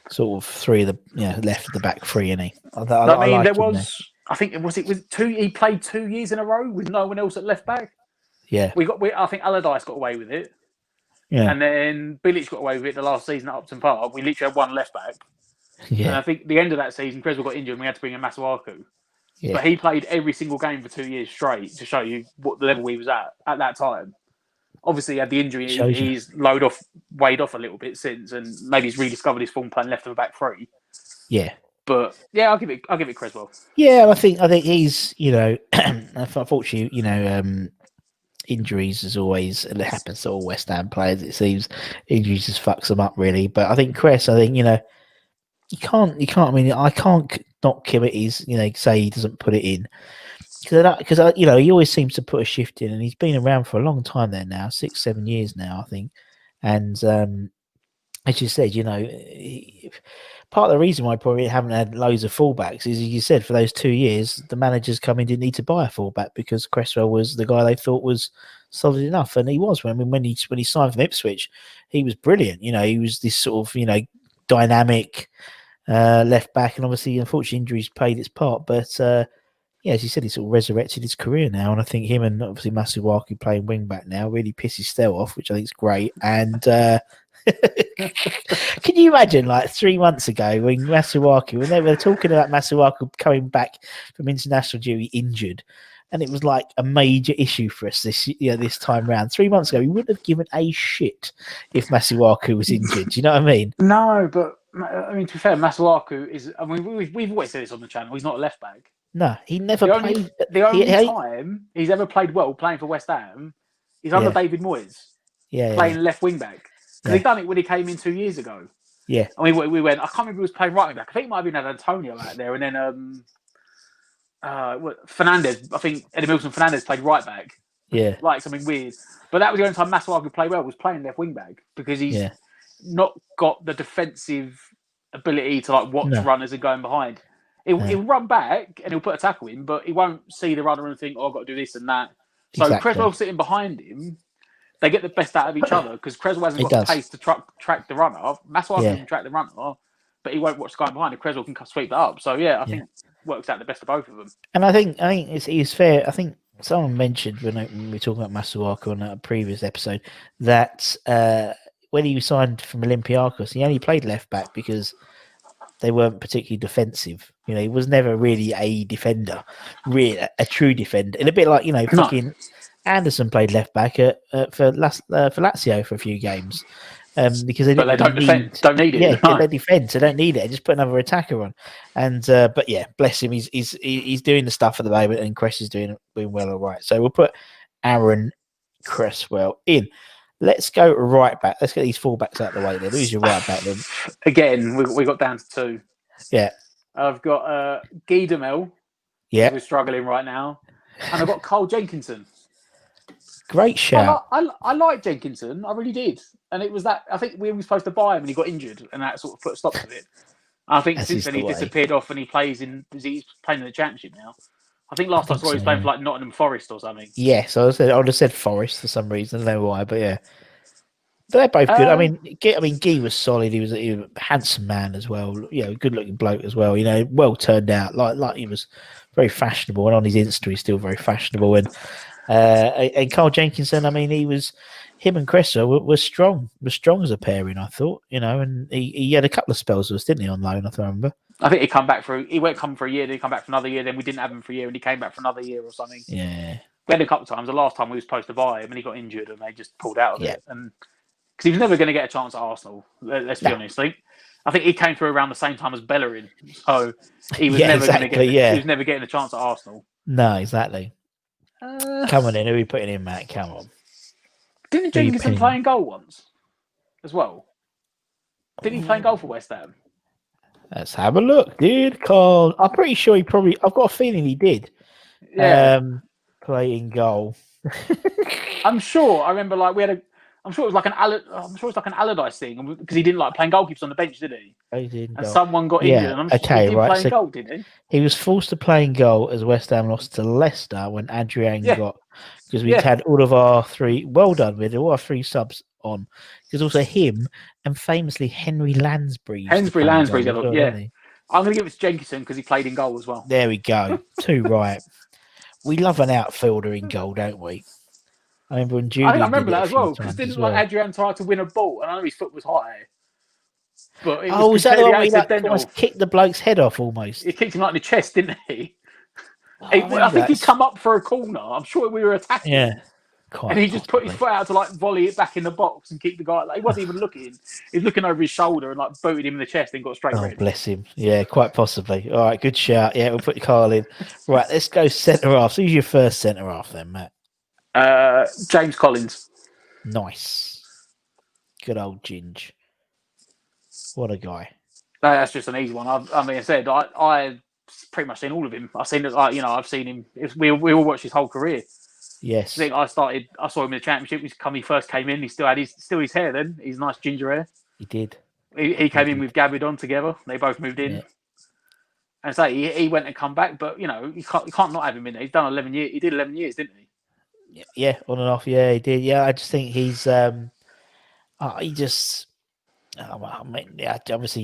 sort of three of the left of the back three, isn't he? I think it was two. He played 2 years in a row with no one else at left back. Yeah, I think Allardyce got away with it. Yeah, and then Bilic got away with it the last season at Upton Park. We literally had one left back. Yeah, and I think the end of that season, Cresswell got injured and we had to bring in Masuaku. Yeah. But he played every single game for 2 years straight to show you what the level he was at that time. Obviously, he had the injury. He's weighed off a little bit since, and maybe he's rediscovered his form playing left of the back three. Yeah, but yeah, I'll give it Cresswell. Yeah, I think he's unfortunately injuries as always, and it happens to all West Ham players. It seems injuries just fucks them up really. But I think Cress, you can't. I mean, I can't not commit his, say he doesn't put it in because he always seems to put a shift in, and he's been around for a long time there now, 6-7 years now, I think, and as you said, part of the reason why I probably haven't had loads of fullbacks is, as you said, for those 2 years, the managers come in didn't need to buy a fullback because Cresswell was the guy they thought was solid enough, and he was. When he signed from Ipswich, he was brilliant. He was this sort of dynamic left back, and obviously, unfortunately, injuries played its part. But as you said, he sort of resurrected his career now, and I think him and obviously Masuaku playing wing back now really pisses Stell off, which I think is great. And can you imagine, like 3 months ago, when they were talking about Masuaku coming back from international duty injured, and it was like a major issue for us this time round. 3 months ago, we wouldn't have given a shit if Masuaku was injured. Do you know what I mean? No, but I mean, to be fair, Masuaku is. I mean, we've always said this on the channel. He's not a left back. No, he never played. The only time he's ever played well playing for West Ham is under David Moyes. Playing left wing back. Because he done it when he came in 2 years ago. Yeah. I mean, we went. I can't remember who was playing right wing back. I think it might have been Antonio out there, and then Fernandez. I think Eddie Milson Fernandez played right back. Yeah. Like something weird. But that was the only time Masuaku could play well, was playing left wing back, because he's not got the defensive ability to watch runners and going behind. He'll run back and he'll put a tackle in, but he won't see the runner and think, "Oh, I've got to do this and that." So Cresswell sitting behind him, they get the best out of each other, because Cresswell hasn't got the pace to track the runner. Masuaku can track the runner, but he won't watch the guy behind, and Cresswell can sweep that up. So I think it works out the best of both of them. And I think it's fair. I think someone mentioned when we were talking about Masuaku on a previous episode that when he signed from Olympiacos, he only played left back because they weren't particularly defensive. He was never really a defender, really a true defender. And a bit like fucking Anderson played left back for Lazio for a few games because they don't need it. Yeah, they defend, so they don't need it. Just put another attacker on. And but bless him, he's doing the stuff at the moment, and Cress is doing well, all right. So we'll put Aaron Cresswell in. Let's go right back. Let's get these fullbacks out of the way then. Who's your right back then? Again, we got down to 2. Yeah. I've got Guy Demel. Yeah. We're struggling right now. And I've got Carl Jenkinson. Great shout. I like Jenkinson. I really did. And it was that, I think we were supposed to buy him and he got injured, and that sort of put a stop to it. I think since then he disappeared off, and he's playing in the Championship now. I think last time I saw he was playing for Nottingham Forest or something. Yes, I would have said Forest for some reason. I don't know why, but yeah. They're both good. I mean, Guy was solid. He was a handsome man as well. Good looking bloke as well. Well turned out. Like he was very fashionable, and on his Insta he's still very fashionable. And Carl Jenkinson, I mean, him and Cresswell were strong. Were strong as a pairing, I thought. And he had a couple of spells with us, didn't he, on loan? I remember. I think he won't come for a year, then he come back for another year, then we didn't have him for a year, and he came back for another year or something. Yeah. We had a couple of times. The last time we were supposed to buy him, and he got injured, and they just pulled out of it. And because he was never going to get a chance at Arsenal, let's be honest. I think he came through around the same time as Bellerin, so he was never going to get. He was never getting a chance at Arsenal. No, exactly. Come on in. Who are we putting in, Matt? Come on. Didn't Jenkinson play in goal once as well? Didn't he play in goal for West Ham? Let's have a look, dude. Carl, I'm pretty sure I've got a feeling he did. Yeah. Play in goal. I'm sure. I remember I'm sure it was like an Allardyce thing, because he didn't like playing goalkeepers on the bench, did he? He did. And someone got injured. And I'm sure he didn't play in goal, did he? He was forced to play in goal as West Ham lost to Leicester when Adrian got, because we had all of our 3. Well done, we had all our 3 subs on. Because also him and famously Henry Lansbury. I'm going to give it to Jenkinson because he played in goal as well. There we go. 2 right. We love an outfielder in goal, don't we? I remember when Judy. I remember that as well, because didn't Adrian try to win a ball, and I know his foot was high. But it was that the one where he almost kicked the bloke's head off almost? He kicked him in the chest, didn't he? I think he'd come up for a corner. I'm sure we were attacking. Yeah. And he just put his foot out to volley it back in the box and keep the guy. He wasn't even looking. He was looking over his shoulder and booted him in the chest and got straight red. Bless him. Yeah, quite possibly. All right, good shout. Yeah, we'll put Carl in. Right, let's go centre half. So who's your first centre half then, Matt? James Collins. Nice. Good old Ginge. What a guy. That's just an easy one. I said I pretty much seen all of him. I've seen it. I've seen him. We all watched his whole career. Yes. I think I saw him in the championship. He first came in. He still had his hair then. His nice ginger hair. He did. He came in with Gabidon together. They both moved in. Yeah. And so he went and come back, but you can't not have him in there. He's done 11 years. He did 11 years, didn't he? Yeah, on and off. Yeah, he did. Yeah, I just think he's he just. Obviously,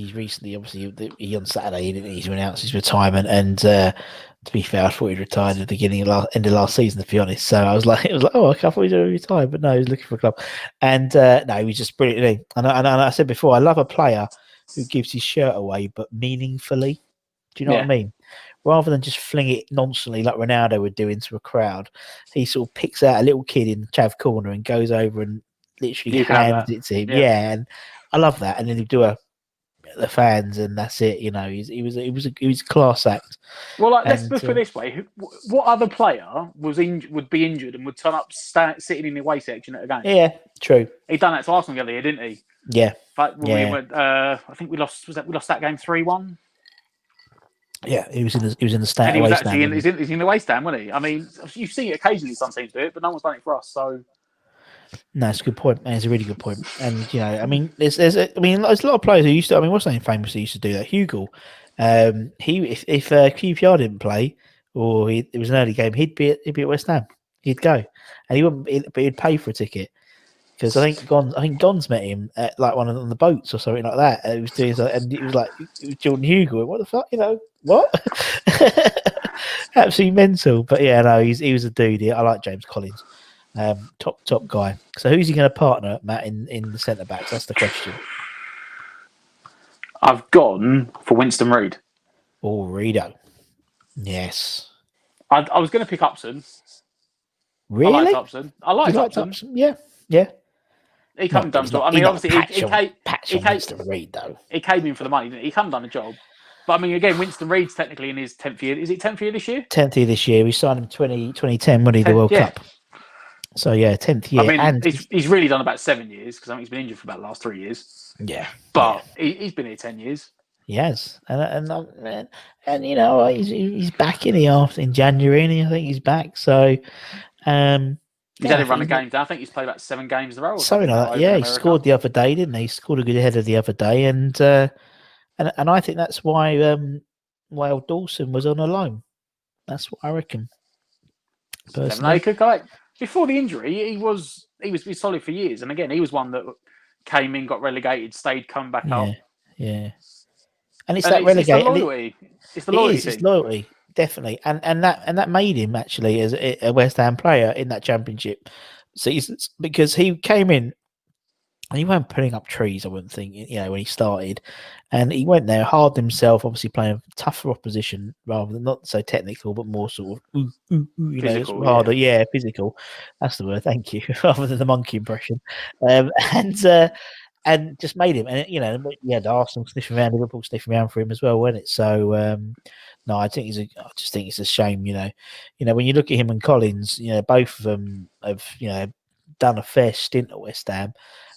he on Saturday he announced his retirement, and to be fair, I thought he'd retired at the end of last season. To be honest, so I was like, oh, I thought he'd retired, but no, he was looking for a club, and no, he was just brilliant. And I said before, I love a player who gives his shirt away, but meaningfully. Do you know what I mean? Rather than just fling it nonchalantly like Ronaldo would do into a crowd, he sort of picks out a little kid in the chav corner and goes over and literally hands it to him. Yeah, and I love that. And then he'd do the fans, and that's it. He was a class act. Well, let's put it this way: what other player would be injured and would turn up sitting in the away section at a game? Yeah, true. He done that to Arsenal the other year, didn't he? Yeah. But when we went, I think we lost. We lost that game 3-1. Yeah, he was in the stand. And he was actually in the away stand, wasn't he? I mean, you've seen it occasionally. Some teams do it, but no one's done it for us. So. No, it's a good point. It's a really good point. And I mean, there's a lot of players who used to. I mean, what's his name famously used to do that? Hugo. If QPR didn't play or it was an early game, he'd be at West Ham. He'd go, and he wouldn't. But he'd pay for a ticket because I think Don's met him at like one of the boats or something like that. And he was doing and it was like Jordan Hugo. What the fuck? What? Absolutely mental. But yeah, no, he was a dude. I like James Collins. Top guy. So who's he going to partner, Matt, in the centre backs? That's the question. I've gone for Winston Reid. Oh, Reido. Yes. I was going to pick Upson. Really? I liked Upson. Yeah. He come and done job. I mean, obviously, he came Winston Reid though. He came in for the money, didn't he? He come and done a job. But I mean, again, Winston Reid's technically in his 10th year. Is it 10th year this year? 10th year this year. We signed him 2010 when he the World Cup. So yeah, 10th year. I mean, and he's really done about 7 years because I think he's been injured for about the last 3 years. Yeah, but he's been here 10 years. He has, and he's back in January, and I think he's back. So he's had a run of games. I think he's played about 7 games in a row. Something like that. Yeah, he scored the other day, didn't he? He scored a good header the other day, and I think that's why Dawson was on a loan. That's what I reckon. Before the injury, he was solid for years, and again, he was one that came in, got relegated, stayed, come back up. Yeah, and it's relegated. It's the loyalty. It's loyalty, definitely, and that made him actually as a West Ham player in that championship seasons because he came in. And he weren't putting up trees, I wouldn't think, when he started. And he went there, hard himself, obviously playing tougher opposition rather than not so technical, but more sort of, physical, harder. Yeah, physical. That's the word, thank you, rather than the monkey impression. And just made him. And, he had Arsenal sniffing around, Liverpool sniffing around for him as well, wasn't it? So, no, I just think it's a shame, when you look at him and Collins, both of them have, done a fair stint at West Ham.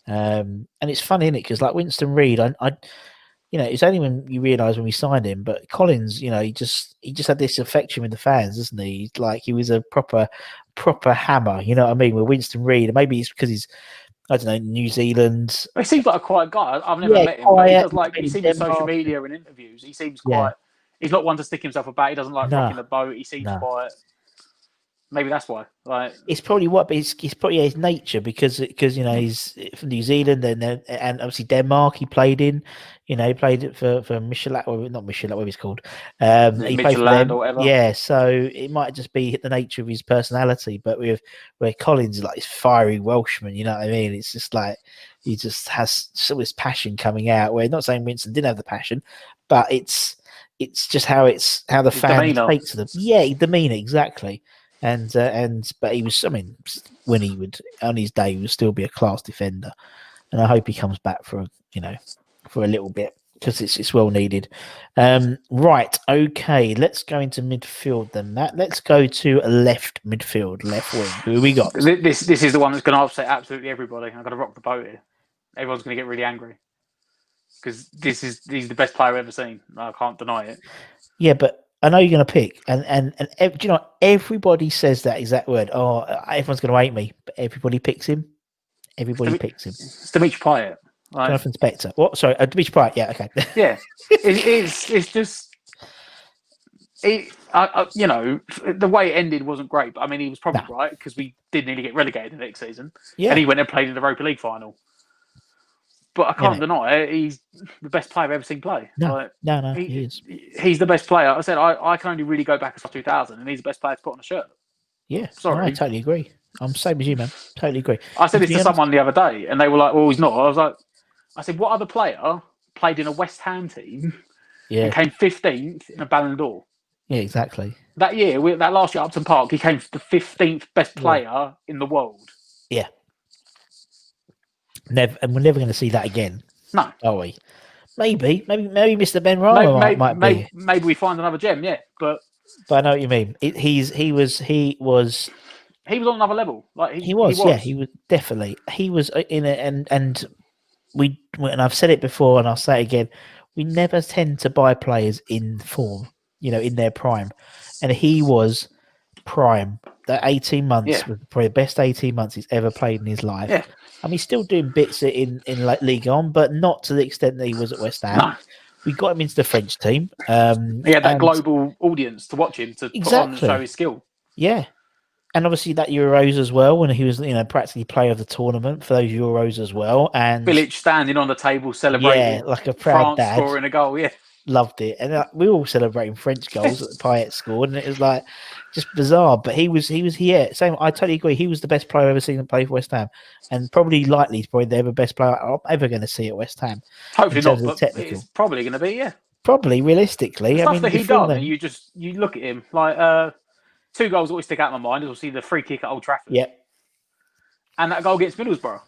And it's funny, isn't it? Because like Winston Reid, it's only when you realise when we signed him, but Collins, he just had this affection with the fans, doesn't he? Like he was a proper hammer, you know what I mean? With Winston Reid, and maybe it's because he's, I don't know, New Zealand. He seems like a quiet guy. I've never met him, but he seems on social media and interviews. He seems quiet. He's not one to stick himself about. He doesn't like rocking the boat. He seems quiet. Maybe that's why. Like it's probably but it's probably his nature because he's from New Zealand and obviously Denmark. He played in, he played it for Michelin, not Michelin, what he's called. He played for them. Or whatever. Yeah, so it might just be the nature of his personality. But where Collins is like this fiery Welshman, you know what I mean? It's just like he just has some of this passion coming out. Where not saying Winston didn't have the passion, but it's just how the fans take to them. Yeah, demeanor exactly. But he was, when he would on his day, he would still be a class defender, and I hope he comes back for a little bit. because it's well needed. Right, okay, let's go into midfield then, Matt. Let's go to left midfield, left wing. Who we got? This is the one that's going to upset absolutely everybody. I'm going to rock the boat here. Everyone's going to get really angry because he's the best player I've ever seen. I can't deny it. Yeah, but I know you're going to pick, and do you know, everybody says that exact word. Oh, everyone's going to hate me, but everybody picks him. Everybody picks him. It's Dimitri Payet. Right? Jonathan Spector. What? Sorry, Dimitri Payet. Yeah, okay. Yeah, it's just you know, the way it ended wasn't great, but I mean, he was probably right because we did nearly get relegated the next season, and he went and played in the Europa League final. But I can't deny it. He's the best player I've ever seen play. No, he is. He's the best player. I said I can only really go back as 2000, and he's the best player to put on a shirt. Yeah, sorry, no, I totally agree. I'm same as you, man. Totally agree. I said this to someone the other day, and they were like, "Well, he's not." I said, "What other player played in a West Ham team and came 15th in a Ballon d'Or?" Yeah, exactly. That year, that last year at Upton Park, he came the 15th best player in the world. Yeah. Never, and we're never going to see that again. No, are we? Maybe Mr. Ben Rama might be. Maybe we find another gem, but I know what you mean. He was on another level. Like he was definitely. He was in it, and I've said it before, and I'll say it again. We never tend to buy players in form, in their prime, and he was prime. That 18 months was probably the best 18 months he's ever played in his life. Yeah. I mean, he's still doing bits in like Ligue 1, but not to the extent that he was at West Ham. No. We got him into the French team. He had that global audience to watch him, to put on and show his skill. Yeah. And obviously that Euros as well, when he was, practically player of the tournament for those Euros as well. And Bilic standing on the table celebrating. Yeah, like a proud France dad. Scoring a goal, yeah. Loved it. And we were all celebrating French goals that Payet scored, and it was like just bizarre. But he was same. I totally agree. He was the best player I've ever seen him play for West Ham, and probably he's probably the best player I'm ever going to see at West Ham. Hopefully not, but it's probably going to be, yeah. Probably, realistically. The stuff that he done, and you look at him, like two goals always stick out in my mind. Obviously, the free kick at Old Trafford. Yeah. And that goal against Middlesbrough.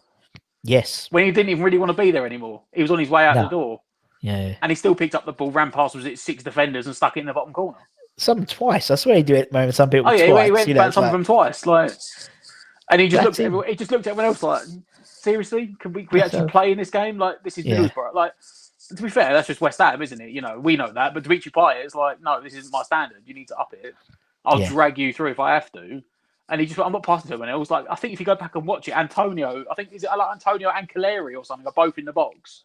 Yes. When he didn't even really want to be there anymore. He was on his way out the door. Yeah. And he still picked up the ball, ran past six defenders and stuck it in the bottom corner. Some twice. I swear he do it moment. Some people twice. He went back some of them twice. And he just looked at everyone else like, seriously? Can we actually play in this game? Like, this is Middlesbrough. Like, to be fair, that's just West Ham, isn't it? We know that. But Dimitri Payet is like, no, this isn't my standard. You need to up it. I'll drag you through if I have to. And he just went, I'm not passing to anyone else. Like, I think if you go back and watch it, Antonio and Caleri or something are both in the box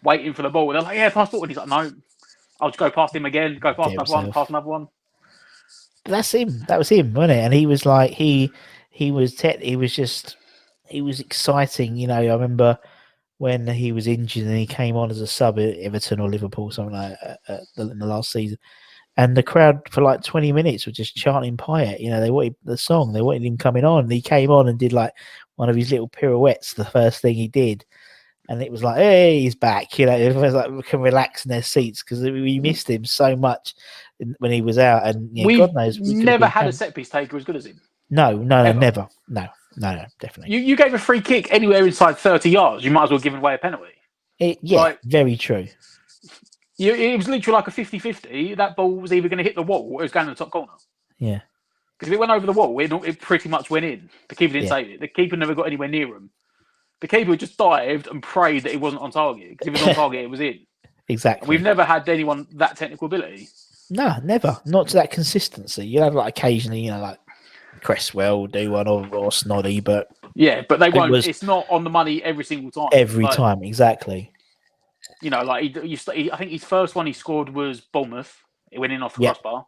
waiting for the ball. And they're like, yeah, pass ball. And he's like, no, I'll just go past him again, go past another one, pass another one. But that's him. That was him, wasn't it? And he was like, he was exciting. I remember when he was injured and he came on as a sub at Everton or Liverpool, something like that, in the last season. And the crowd for like 20 minutes were just chanting Payet. They wanted the song. They wanted him coming on. And he came on and did like one of his little pirouettes, the first thing he did. And it was like, hey, he's back. Everyone's like, we can relax in their seats because we missed him so much when he was out. And God knows. We never had a set piece taker as good as him. No, never. No, definitely. You gave a free kick anywhere inside 30 yards. You might as well give away a penalty. Very true. It was literally like a 50-50. That ball was either going to hit the wall or it was going to the top corner. Yeah. Because if it went over the wall, it pretty much went in. The keeper didn't save it. The keeper never got anywhere near him. The keeper just dived and prayed that it wasn't on target. Because if it was on target, it was in. Exactly. And we've never had anyone that technical ability. No, never. Not to that consistency. You have like occasionally, like Cresswell do one or Snoddy, but yeah, but they won't. It's not on the money every single time. Every time, exactly. I think his first one he scored was Bournemouth. It went in off the crossbar.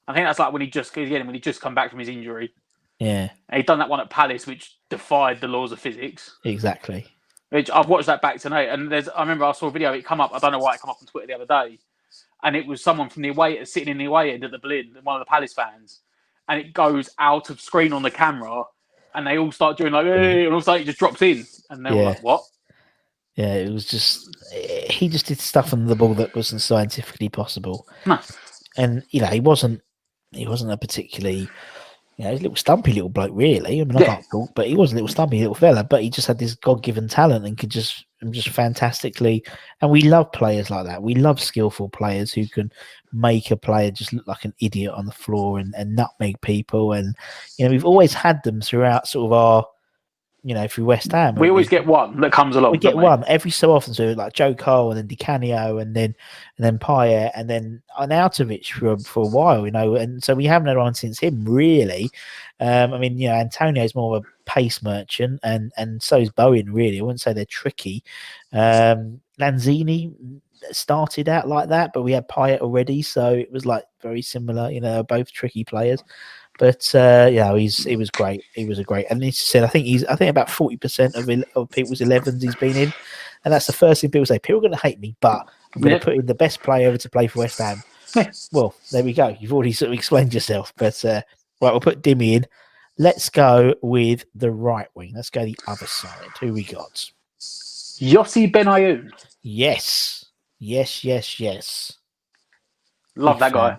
I think that's like when he just come back from his injury. Yeah. And he'd done that one at Palace, which defied the laws of physics. Exactly. Which I've watched that back tonight, and I remember I saw a video. It come up. I don't know why it come up on Twitter the other day, and it was someone from the away sitting in the away end at the Blin, one of the Palace fans, and it goes out of screen on the camera, and they all start doing like, hey, and all of a sudden it just drops in, and they were like, what? Yeah, it was he just did stuff on the ball that wasn't scientifically possible. No. And he wasn't a particularly You know, he's a little stumpy little bloke, really. I mean, I can't talk, but he was a little stumpy little fella. But he just had this God-given talent and could just fantastically. And we love players like that. We love skillful players who can make a player just look like an idiot on the floor and nutmeg people. And you know, we've always had them throughout sort of our, you know, through West Ham. We always get one that comes along. We get one every so often, so like Joe Cole and then Di Canio and then Payet and then Arnautovic for a while, you know, and so we haven't had one since him really. I mean, you know, Antonio's more of a pace merchant and so is Bowen really. I wouldn't say they're tricky. Lanzini started out like that, but we had Payet already, so it was like very similar, you know, both tricky players. But yeah, he was great. He was a great, and he said, I think about 40% of people's 11s he's been in, and that's the first thing people say. People are going to hate me, but I'm going to put in the best player ever to play for West Ham. Well, there we go. You've already sort of explained yourself, but right, we'll put Dimmy in. Let's go with the right wing. Let's go the other side. Who we got? Yossi Benayoun. Yes. Love that guy.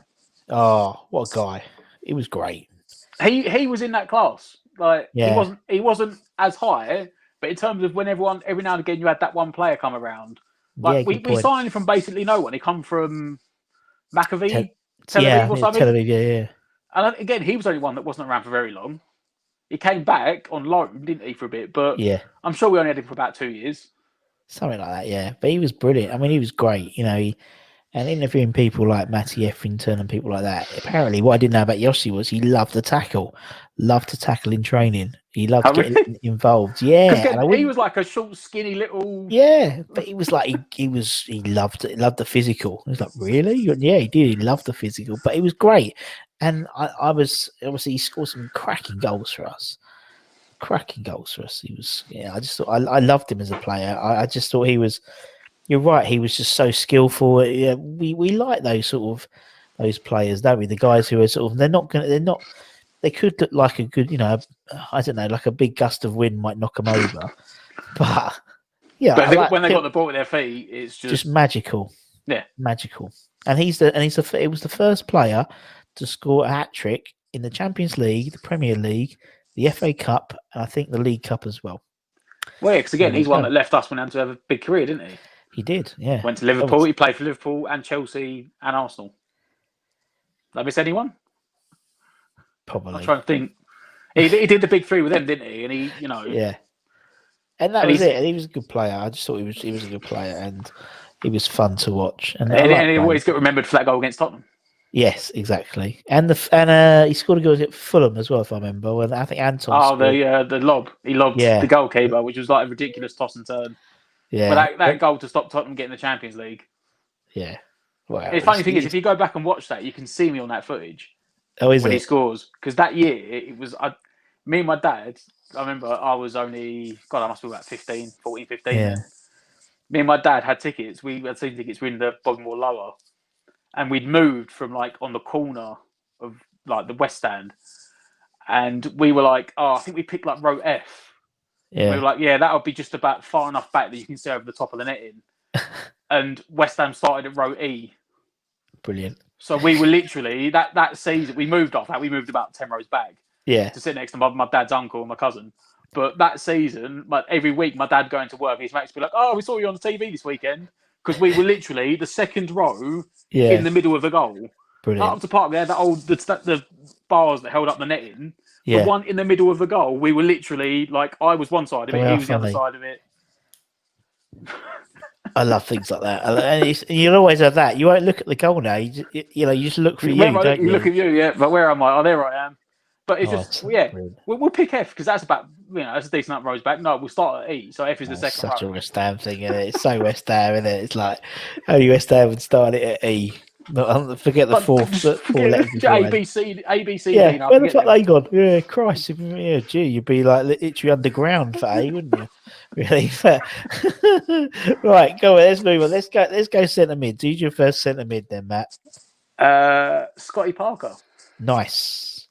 Oh, what a guy! He was great. He was in that class. Like he wasn't as high, but in terms of when every now and again you had that one player come around. Like we signed him from basically no one. He come from Maccabi, Tel Aviv or something. Tel Aviv, yeah. And again, he was only one that wasn't around for very long. He came back on loan, didn't he, for a bit? But I'm sure we only had him for about 2 years. Something like that, yeah. But he was brilliant. I mean, he was great. You know, and interviewing people like Matty Etherington and people like that. Apparently, what I didn't know about Yossi was he loved to tackle in training. He loved getting involved. Yeah, and he was like a short, skinny little. Yeah, but he was like he loved the physical. He was like, really? Yeah, he did. He loved the physical, but he was great. And I was obviously he scored some cracking goals for us. He was. Yeah, I just thought I loved him as a player. I just thought he was. You're right. He was just so skillful. Yeah, we like those players, don't we? The guys who are sort of they could look like a good, you know, I don't know, like a big gust of wind might knock them over, but yeah. But when they got the ball at their feet, it's just magical. Yeah, magical. And he was the first player to score a hat trick in the Champions League, the Premier League, the FA Cup, and I think the League Cup as well. Well, because again, he's one that left us, went on to have a big career, didn't he? He did, yeah. Went to Liverpool. He played for Liverpool and Chelsea and Arsenal. Did I miss anyone? Probably. I'm trying to think. He did the big three with them, didn't he? And he, you know, yeah. And that was it. And he was a good player. I just thought he was a good player, and he was fun to watch. And he always got remembered for that goal against Tottenham. Yes, exactly. And he scored a goal at Fulham as well, if I remember. And I think Anton. Oh, the lob. He lobbed the goalkeeper, which was like a ridiculous toss and turn. Yeah, but that goal to stop Tottenham getting the Champions League. Yeah. Well, the funny thing is, if you go back and watch that, you can see me on that footage. Oh, is when it? He scores? Because that year, it was me and my dad. I remember I was only I must be about 15. Yeah. Me and my dad had tickets. We had season tickets. We were in the Bognor Lower, and we'd moved from like on the corner of like the West Stand, and we were like, I think we picked like row F. Yeah. We were like, that would be just about far enough back that you can see over the top of the netting. And West Ham started at row E. Brilliant. So we were literally, that season, we moved off that. We moved about 10 rows back. Yeah. To sit next to my dad's uncle and my cousin. But that season, every week, my dad going to work, his mates would be like, we saw you on the TV this weekend. Because we were literally the second row in the middle of the goal. Brilliant. Up to park there, the bars that held up the netting. Yeah. The one in the middle of the goal, we were literally like, I was one side of it, he was the other side of it. I love things like that. And you'll always have that. You won't look at the goal now. You just look for you, don't you? Look at you, yeah. But where am I? Oh, there I am. But it's we'll pick F because that's about, that's a decent up rows back. No, we'll start at E. So F is the second row. Such a West Ham thing, isn't it? It's so West Ham, isn't it? It's like only West Ham would start it at E. Forget the four letters. A, B, C, yeah, D. Where the fuck they gone? Yeah, Christ. Yeah, gee, you'd be like literally underground for A, wouldn't you? Really? Right, go on. Let's move on. Let's go centre mid. Who's your first centre mid then, Matt? Scotty Parker. Nice.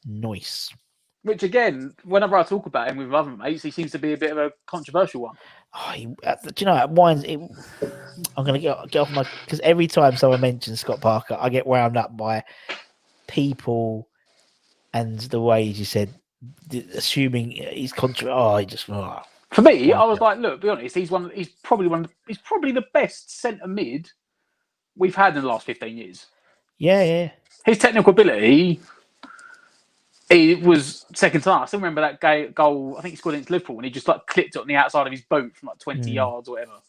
Which again, whenever I talk about him with other mates, he seems to be a bit of a controversial one. Oh, do you know, at Wines, I'm going to get off because every time someone mentions Scott Parker, I get wound up by people and the way you said, assuming he's contrary. Oh, he just. Oh, for me, I was like, look, be honest. He's probably the best centre mid we've had in the last 15 years. Yeah. His technical ability, it was second to none. I still remember that goal. I think he scored against Liverpool, and he just like clipped it on the outside of his boot from like 20 yards or whatever.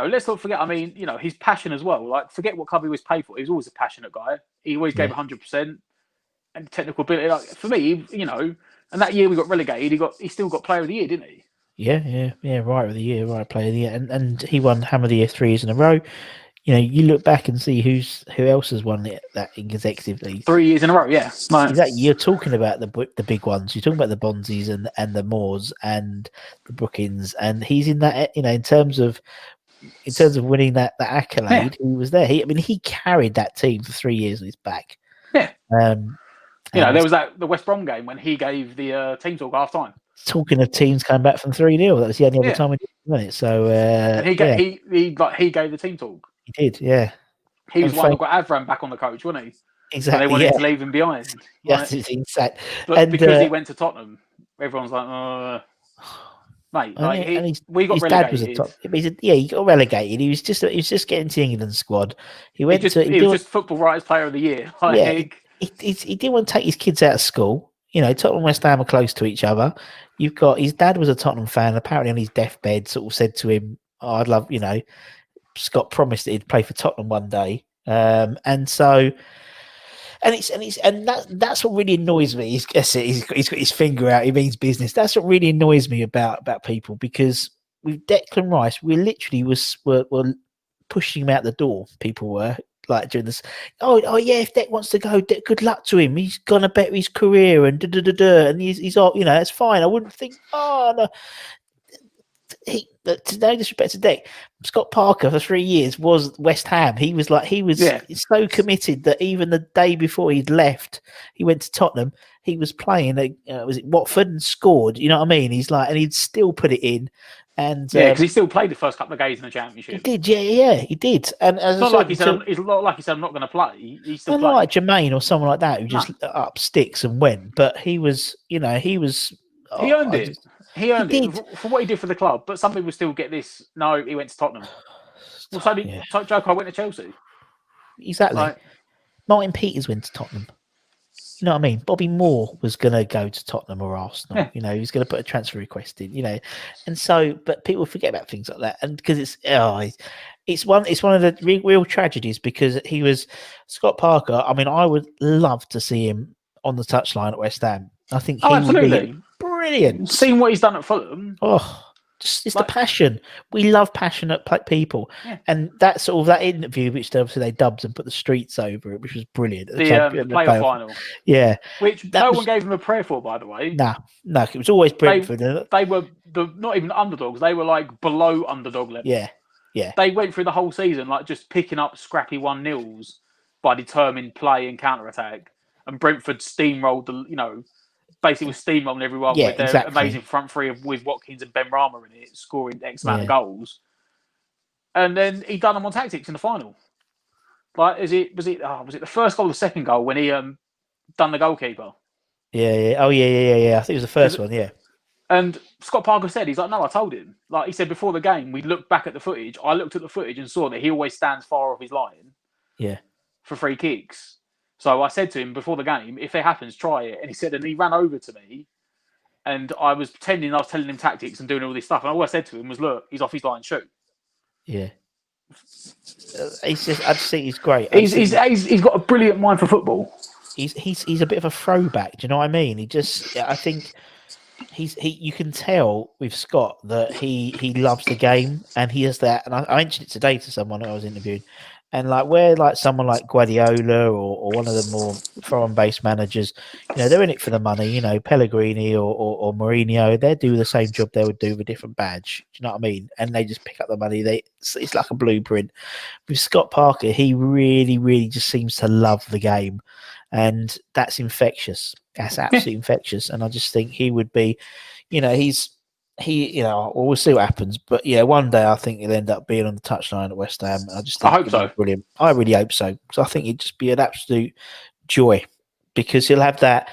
Let's not forget. I mean, his passion as well. Like, forget what club he was paid for. He was always a passionate guy. He always gave 100%. And technical ability, like for me, and that year we got relegated. He still got Player of the Year, didn't he? Yeah. Right of the year, right Player of the Year, and he won Hammer of the Year 3 years in a row. You look back and see who else has won that consecutively. 3 years in a row, yeah. No. Exactly. You're talking about the big ones. You're talking about the Bonzis and the Moores and the Brookings, and he's in that. In terms of winning that accolade, he was there. He carried that team for 3 years on his back. Yeah. There was the West Brom game when he gave the team talk half time. Talking of teams coming back from 3-0, that was the only other time we did it. So and he gave the team talk. He did, yeah. He was one that got Avram back on the coach, wasn't he? Exactly. And they wanted to leave him behind. Yes, it's insane. But because he went to Tottenham, everyone's like, mate, we got relegated. He got relegated. He was just getting to the England squad. He was just Football Writers Player of the Year. He didn't want to take his kids out of school. Tottenham and West Ham are close to each other. You've got his dad was a Tottenham fan. Apparently, on his deathbed, sort of said to him, "Oh, I'd love." Scott promised that he'd play for Tottenham one day, and that's what really annoys me. He's got his finger out. He means business. That's what really annoys me about people, because with Declan Rice, we literally were pushing him out the door. People were like during this. Oh yeah, if Deck wants to go, good luck to him. He's gonna bet his career and and he's all that's fine. I wouldn't think. Oh no. No disrespect to Deck, Scott Parker for 3 years was West Ham. He was so committed that even the day before he'd left, he went to Tottenham. He was playing was it Watford and scored. You know what I mean? He's like, and he'd still put it in. And because he still played the first couple of games in the Championship. He did, yeah, he did. And it's not like he said, I'm not going to play. He still played. Like Jermaine or someone like that who just up sticks and went. But he was, he earned it. He earned it for what he did for the club, but some people still get this. No, he went to Tottenham. Well, so did Joker went to Chelsea. Exactly. Martin Peters went to Tottenham. You know what I mean? Bobby Moore was going to go to Tottenham or Arsenal. Yeah. He was going to put a transfer request in. And so, but people forget about things like that, and because it's one of the real tragedies, because he was Scott Parker. I mean, I would love to see him on the touchline at West Ham. I think he would be brilliant. Seeing what he's done at Fulham. It's the passion. We love passionate people, and that sort of that interview, which obviously they dubbed and put the streets over it, which was brilliant. The playoff final, which one gave him a prayer for, by the way. No, it was always Brentford. They were not even underdogs; they were like below underdog level. Yeah. They went through the whole season like just picking up scrappy 1-0s by determined play and counter attack, and Brentford steamrolled basically was steamrolling everyone with their amazing front three with Watkins and Ben Rama in it, scoring X amount of goals. And then he done them on tactics in the final. Like, was it the first goal or the second goal when he done the goalkeeper? Yeah. Oh yeah. I think it was the first one. Yeah. And Scott Parker said, he's like, no, I told him. Like he said before the game, we looked back at the footage. I looked at the footage and saw that he always stands far off his line. Yeah. For free kicks. So I said to him before the game, if it happens, try it. And he said, and he ran over to me, and I was pretending I was telling him tactics and doing all this stuff. And all I said to him was, look, he's off his line, shoot. Yeah. I just think he's great. He's got a brilliant mind for football. He's a bit of a throwback. Do you know what I mean? I think you can tell with Scott that he loves the game, and he has that. And I mentioned it today to someone I was interviewing. And where someone like Guardiola or one of the more foreign-based managers, they're in it for the money. Pellegrini or Mourinho, they do the same job they would do with a different badge. Do you know what I mean? And they just pick up the money. It's like a blueprint. With Scott Parker, he really, really just seems to love the game, and that's infectious. That's absolutely infectious. And I just think he would be, we'll see what happens, but one day I think he'll end up being on the touchline at West Ham. I hope so. Brilliant. I really hope so, because I think it'd just be an absolute joy because he'll have that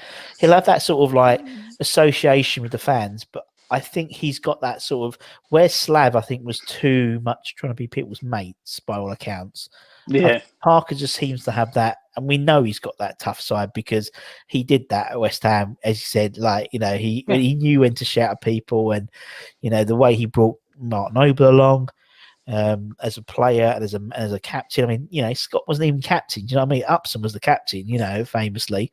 sort of like association with the fans. But I think he's got that sort of where Slav, I think, was too much trying to be people's mates by all accounts. Yeah. Parker just seems to have that, and we know he's got that tough side because he did that at West Ham, as you said. Like, you know, he knew when to shout at people, and you know the way he brought Mark Noble along as a player and as a captain. I mean, you know, Scott wasn't even captain. Do you know what I mean? Upson was the captain, you know, famously.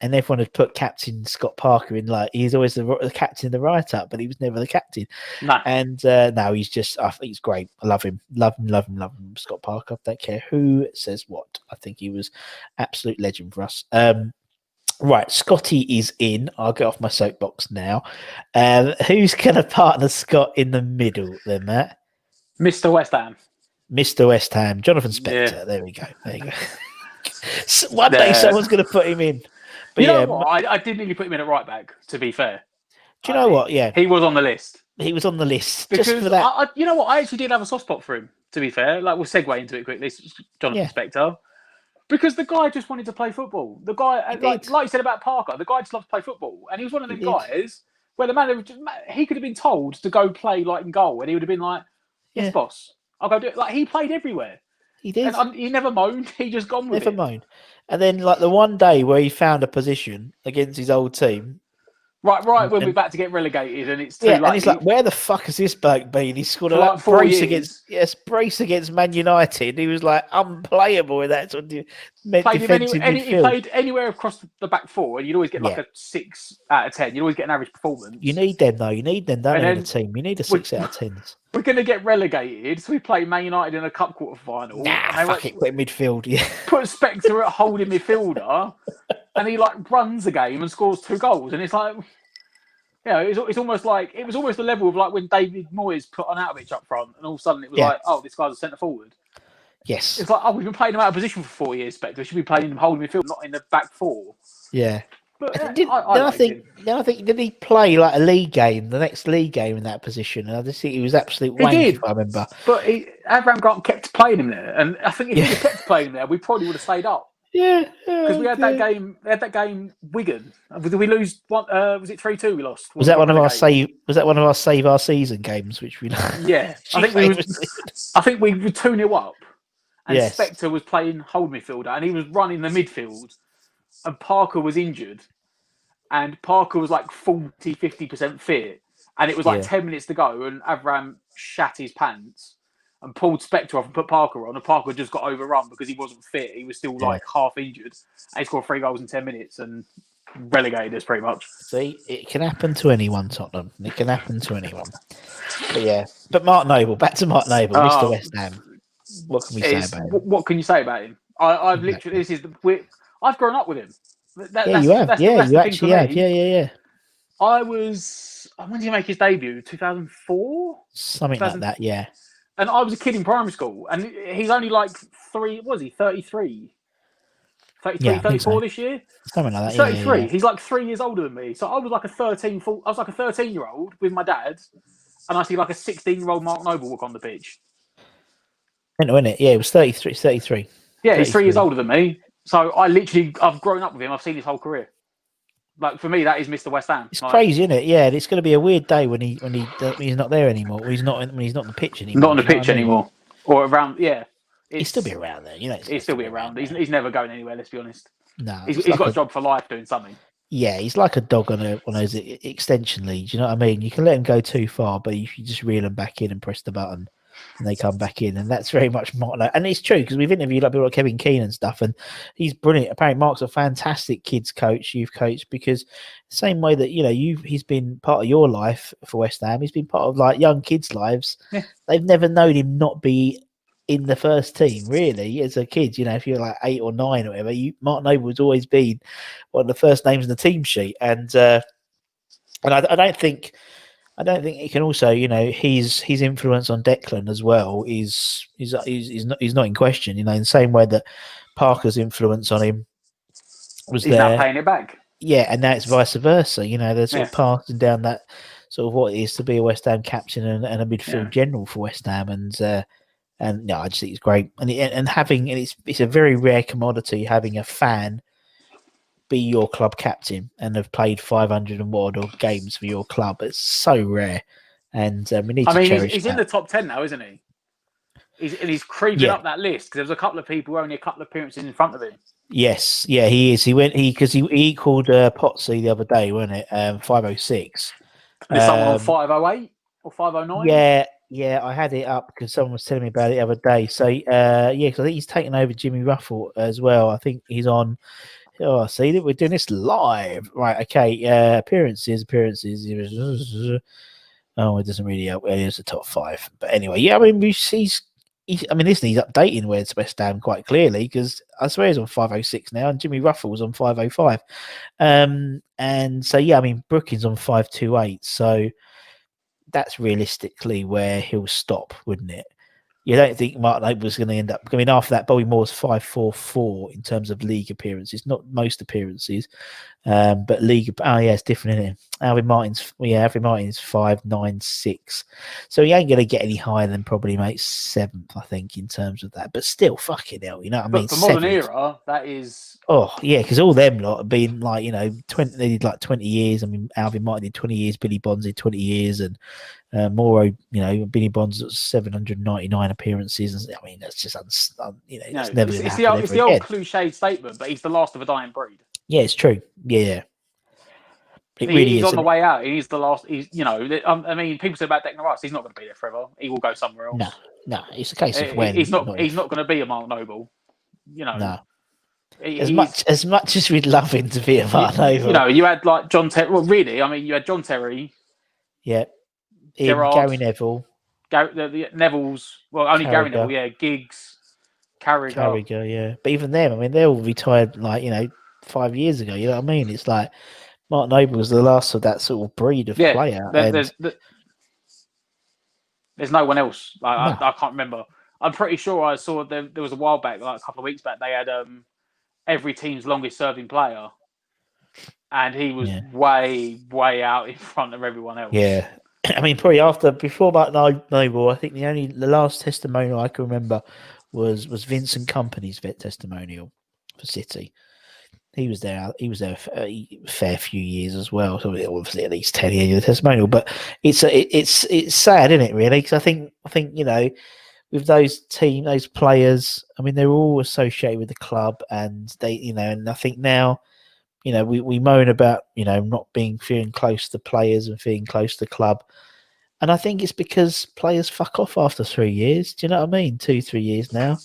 And everyone had put Captain Scott Parker in, like, he's always the captain in the write-up, but he was never the captain. No. And now he's just, I think he's great. I love him. Love him, Scott Parker. Don't care who says what. I think he was absolute legend for us. Right, Scotty is in. I'll get off my soapbox now. Who's going to partner Scott in the middle then, Matt? Mr. West Ham. Mr. West Ham. Jonathan Spector. Yeah. There we go. One day someone's going to put him in. But you know what? I did nearly put him in at right back, to be fair. Do you know what? Yeah. He was on the list. He was on the list. Because just for that. you know what? I actually did have a soft spot for him, to be fair. Like, we'll segue into it quickly. Jonathan Spector. Because the guy just wanted to play football. The guy, like you said about Parker, the guy just loved to play football. And he was one of them guys where the man, he could have been told to go play like in goal, and he would have been like, yes, boss, I'll go do it. Like, he played everywhere. He did. And he never moaned. He just gone with it. Never moaned. And then, like, the one day where he found a position against his old team. Right, when we're about to get relegated, and it's too late. And he's like, where the fuck has this bloke been? He scored a brace against Man United. He was like unplayable in that sort of defensive midfield. He played anywhere across the back four, and you'd always get like a 6 out of 10. You'd always get an average performance. You need them, though. You need them, don't you, in a team? You need a 6 out of 10. We're going to get relegated, so we play Man United in a cup quarter-final. Fuck it, quit midfield, Put Spector at holding midfielder, and he, like, runs the game and scores 2 goals. And it's like, you know, it's almost like, it was almost the level of, like, when David Moyes put Arnautovic up front, and all of a sudden it was like, oh, this guy's a centre-forward. Yes. It's like, oh, we've been playing him out of position for 4 years, Spector. We should be playing him holding midfield, not in the back four. Yeah. But I think did he play like a league game, the next league game in that position? And I just think he was absolute wank, if I remember. But Avram Grant kept playing him there, and I think if he had kept playing him there, we probably would have stayed up. Yeah, because we had that game. We had that game. Wigan. Did we lose? What was it? 3-2. We lost. Was that one of our save? Was that one of our save our season games? Which we lost? Yeah, I think we were 2-0 up, and Spector was playing hold midfielder, and he was running the midfield, and Parker was injured. And Parker was like 40-50% fit. And it was like 10 minutes to go. And Avram shat his pants and pulled Spector off and put Parker on. And Parker just got overrun because he wasn't fit. He was still like half injured. And he scored 3 goals in 10 minutes and relegated us pretty much. See, it can happen to anyone, Tottenham. It can happen to anyone. But yeah. But Mark Noble, back to Mark Noble, Mr. West Ham. What can we say about him? What can you say about him? I've literally, I've grown up with him. You have. You actually have. Yeah. I was. When did he make his debut? 2004? Something like that, yeah. And I was a kid in primary school, and he's only like 33? 34 this year? Something like that, 33. Yeah. He's like 3 years older than me. So I was like a 13-year-old with my dad, and I see like a 16-year-old Mark Noble walk on the pitch. Isn't it? Yeah, it was 33. 33. Yeah, he's 3 years older than me. So I've grown up with him. I've seen his whole career. Like, for me, that is Mr. West Ham. It's crazy, isn't it? Yeah, it's going to be a weird day when he's not there anymore. When he's not on the pitch anymore. Not on the pitch anymore, or around. Yeah, he'll still be around there. You know, he'll still be around. He's never going anywhere. Let's be honest. No, he's got a job for life doing something. Yeah, he's like a dog on one of those extension leads. You know what I mean? You can let him go too far, but you just reel them back in and press the button. And they come back in, and that's very much Mark. And it's true because we've interviewed like people like Kevin Keane and stuff, and he's brilliant. Apparently, Mark's a fantastic kids coach, youth coach, because the same way that he's been part of your life for West Ham, he's been part of like young kids' lives. Yeah. They've never known him not be in the first team, really, as a kid. You know, if you're like 8 or 9 or whatever, Mark Noble's always been one of the first names in the team sheet, and I don't think he can also, his influence on Declan as well is not in question. In the same way that Parker's influence on him was He's now paying it back. Yeah, and now it's vice versa. They're sort of passing down that sort of what it is to be a West Ham captain and a midfield general for West Ham, and I just think it's great. And it's a very rare commodity having a fan be your club captain and have played 500 and more games for your club. It's so rare, and we need to cherish he's that. in the top 10 now, isn't he? He's creeping up that list because there was a couple of people who only a couple of appearances in front of him. Yes, yeah, he is. Because he equalled Potsy the other day, wasn't it? 506. There's someone on 508 or 509. Yeah, I had it up because someone was telling me about it the other day. So because I think he's taken over Jimmy Ruffle as well. I think he's on. Oh, see that we're doing this live, right? Okay, appearances. Oh, it doesn't really help. It's the top 5, but anyway, yeah. I mean, he's updating Where's West Ham quite clearly because I swear he's on 506 now, and Jimmy Ruffle's on 505. And so yeah, I mean, Brookings on 528. So that's realistically where he'll stop, wouldn't it? You don't think Martin Noble's going to end up? I mean, after that, Bobby Moore's 544 in terms of league appearances, not most appearances, but league. Oh yeah, it's different, isn't it? Alvin Martin's 596, so he ain't going to get any higher than probably 7th, I think, in terms of that. But still, fucking hell, you know what I mean? But for modern era, that is. Oh yeah, because all them lot have been like 20. They did like 20 years. I mean, Alvin Martin did 20 years, Billy Bonds did 20 years, and Moro, Billy Bonds 799 appearances. I mean, that's just it's never going to happen. It's the old cliche statement, but he's the last of a dying breed. Yeah, it's true. Yeah. He's on the way out. He's the last. I mean, people say about Declan Rice, he's not going to be there forever. He will go somewhere else. No, it's a case of when. He's not going to be a Mark Noble. No. As much as we'd love him to be a Mark Noble. You had like John Terry. Well, really, I mean, you had John Terry. Yeah. Gerrard, Gary Neville. The Neville's. Well, only Carragher. Gary Neville. Yeah, Giggs. Carragher, yeah. But even them, I mean, they all retired 5 years ago. You know what I mean? It's like Mark Noble was the last of that sort of breed of player. There's no one else. I can't remember. I'm pretty sure I saw there was a while back, like a couple of weeks back, they had every team's longest serving player, and he was way out in front of everyone else. Yeah, I mean, probably before Mark Noble, I think the last testimonial I can remember was Vincent Kompany's vet testimonial for City. He was there. He was there for a fair few years as well. So obviously at least 10 years of the testimonial. But it's sad, isn't it? Really, because I think with those players, I mean, they're all associated with the club, and they, and I think now, we moan about not feeling close to players and feeling close to the club, and I think it's because players fuck off after 3 years. Do you know what I mean? 2-3 years now.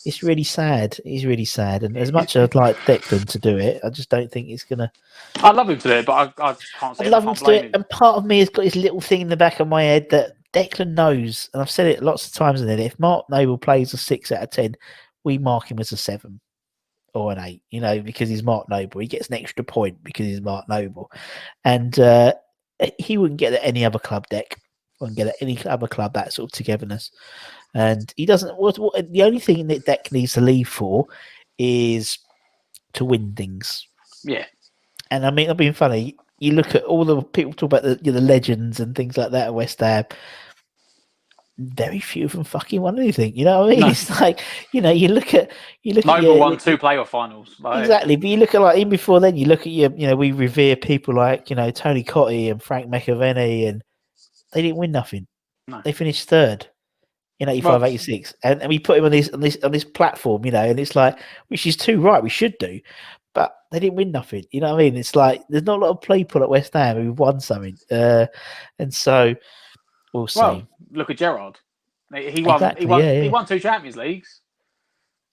It's really sad. It's really sad. And as much as I'd like Declan to do it, I just don't think it's going to... I'd love him to do it, but I can't say I'd love him to do it. And part of me has got this little thing in the back of my head that Declan knows, and I've said it lots of times, that if Mark Noble plays a 6 out of 10, we mark him as a 7 or an 8, because he's Mark Noble. He gets an extra point because he's Mark Noble. And he wouldn't get at any other club, Dec. Wouldn't get at any other club, that sort of togetherness. And he doesn't. The only thing that Dec needs to leave for is to win things. Yeah. And I mean, I've been funny. You look at all the people talk about the legends and things like that at West Ham. Very few of them fucking won anything. You know what I mean? No. It's like you look at Noble won 2 playoff finals. Exactly, but you look at even before then. You look at we revere people like Tony Cottee and Frank McAvenny, and they didn't win nothing. No. They finished 3rd. In 85, 86, and we put him on this platform, and it's like, which is too right, we should do, but they didn't win nothing. You know what I mean? It's like there's not a lot of people at West Ham who've won something, and so we'll see. Well, look at Gerrard. He won. Exactly, he won 2 Champions Leagues.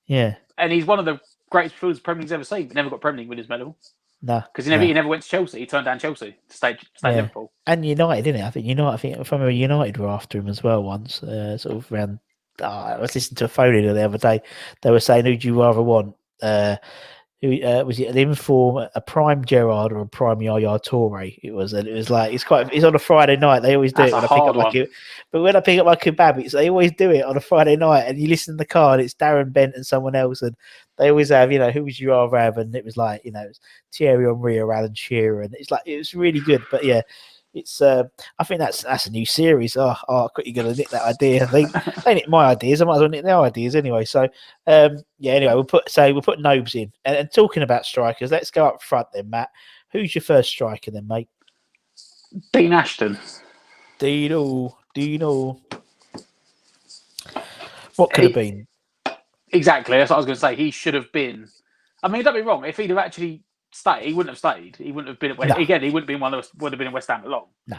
Yeah, and he's one of the greatest players Premier League's ever seen, but never got Premier League with his medal. No, because he never went to Chelsea. He turned down Chelsea to stay Liverpool. And United, didn't it? I think if I remember, United were after him as well once. Sort of around. I was listening to a phone in the other day. They were saying, "Who'd you rather want? Who was it? An inform, a prime Gerrard or a prime Yaya Toure?" It was like it's on a Friday night. They always do it when I pick up my kebab. But when I pick up my kebab, they always do it on a Friday night. And you listen in the car, and it's Darren Bent and someone else, and they always have, who would you rather have? And it was like, it was Thierry Henry or Alan Shearer, and it's like it was really good. But yeah, It's I think that's a new series. Oh, you're gonna nick that idea. I think they nick my ideas. I might as well nick their ideas anyway. So anyway, we'll put Nobes in. And talking about strikers, let's go up front then, Matt. Who's your first striker then, mate? Dean Ashton. Dino. What could have been? Exactly. That's what I was going to say. He should have been. I mean, don't be wrong. If he'd have actually stayed, he wouldn't have stayed. He wouldn't have been at West. No. Again, he wouldn't have been one of us. Would have been in West Ham long. No.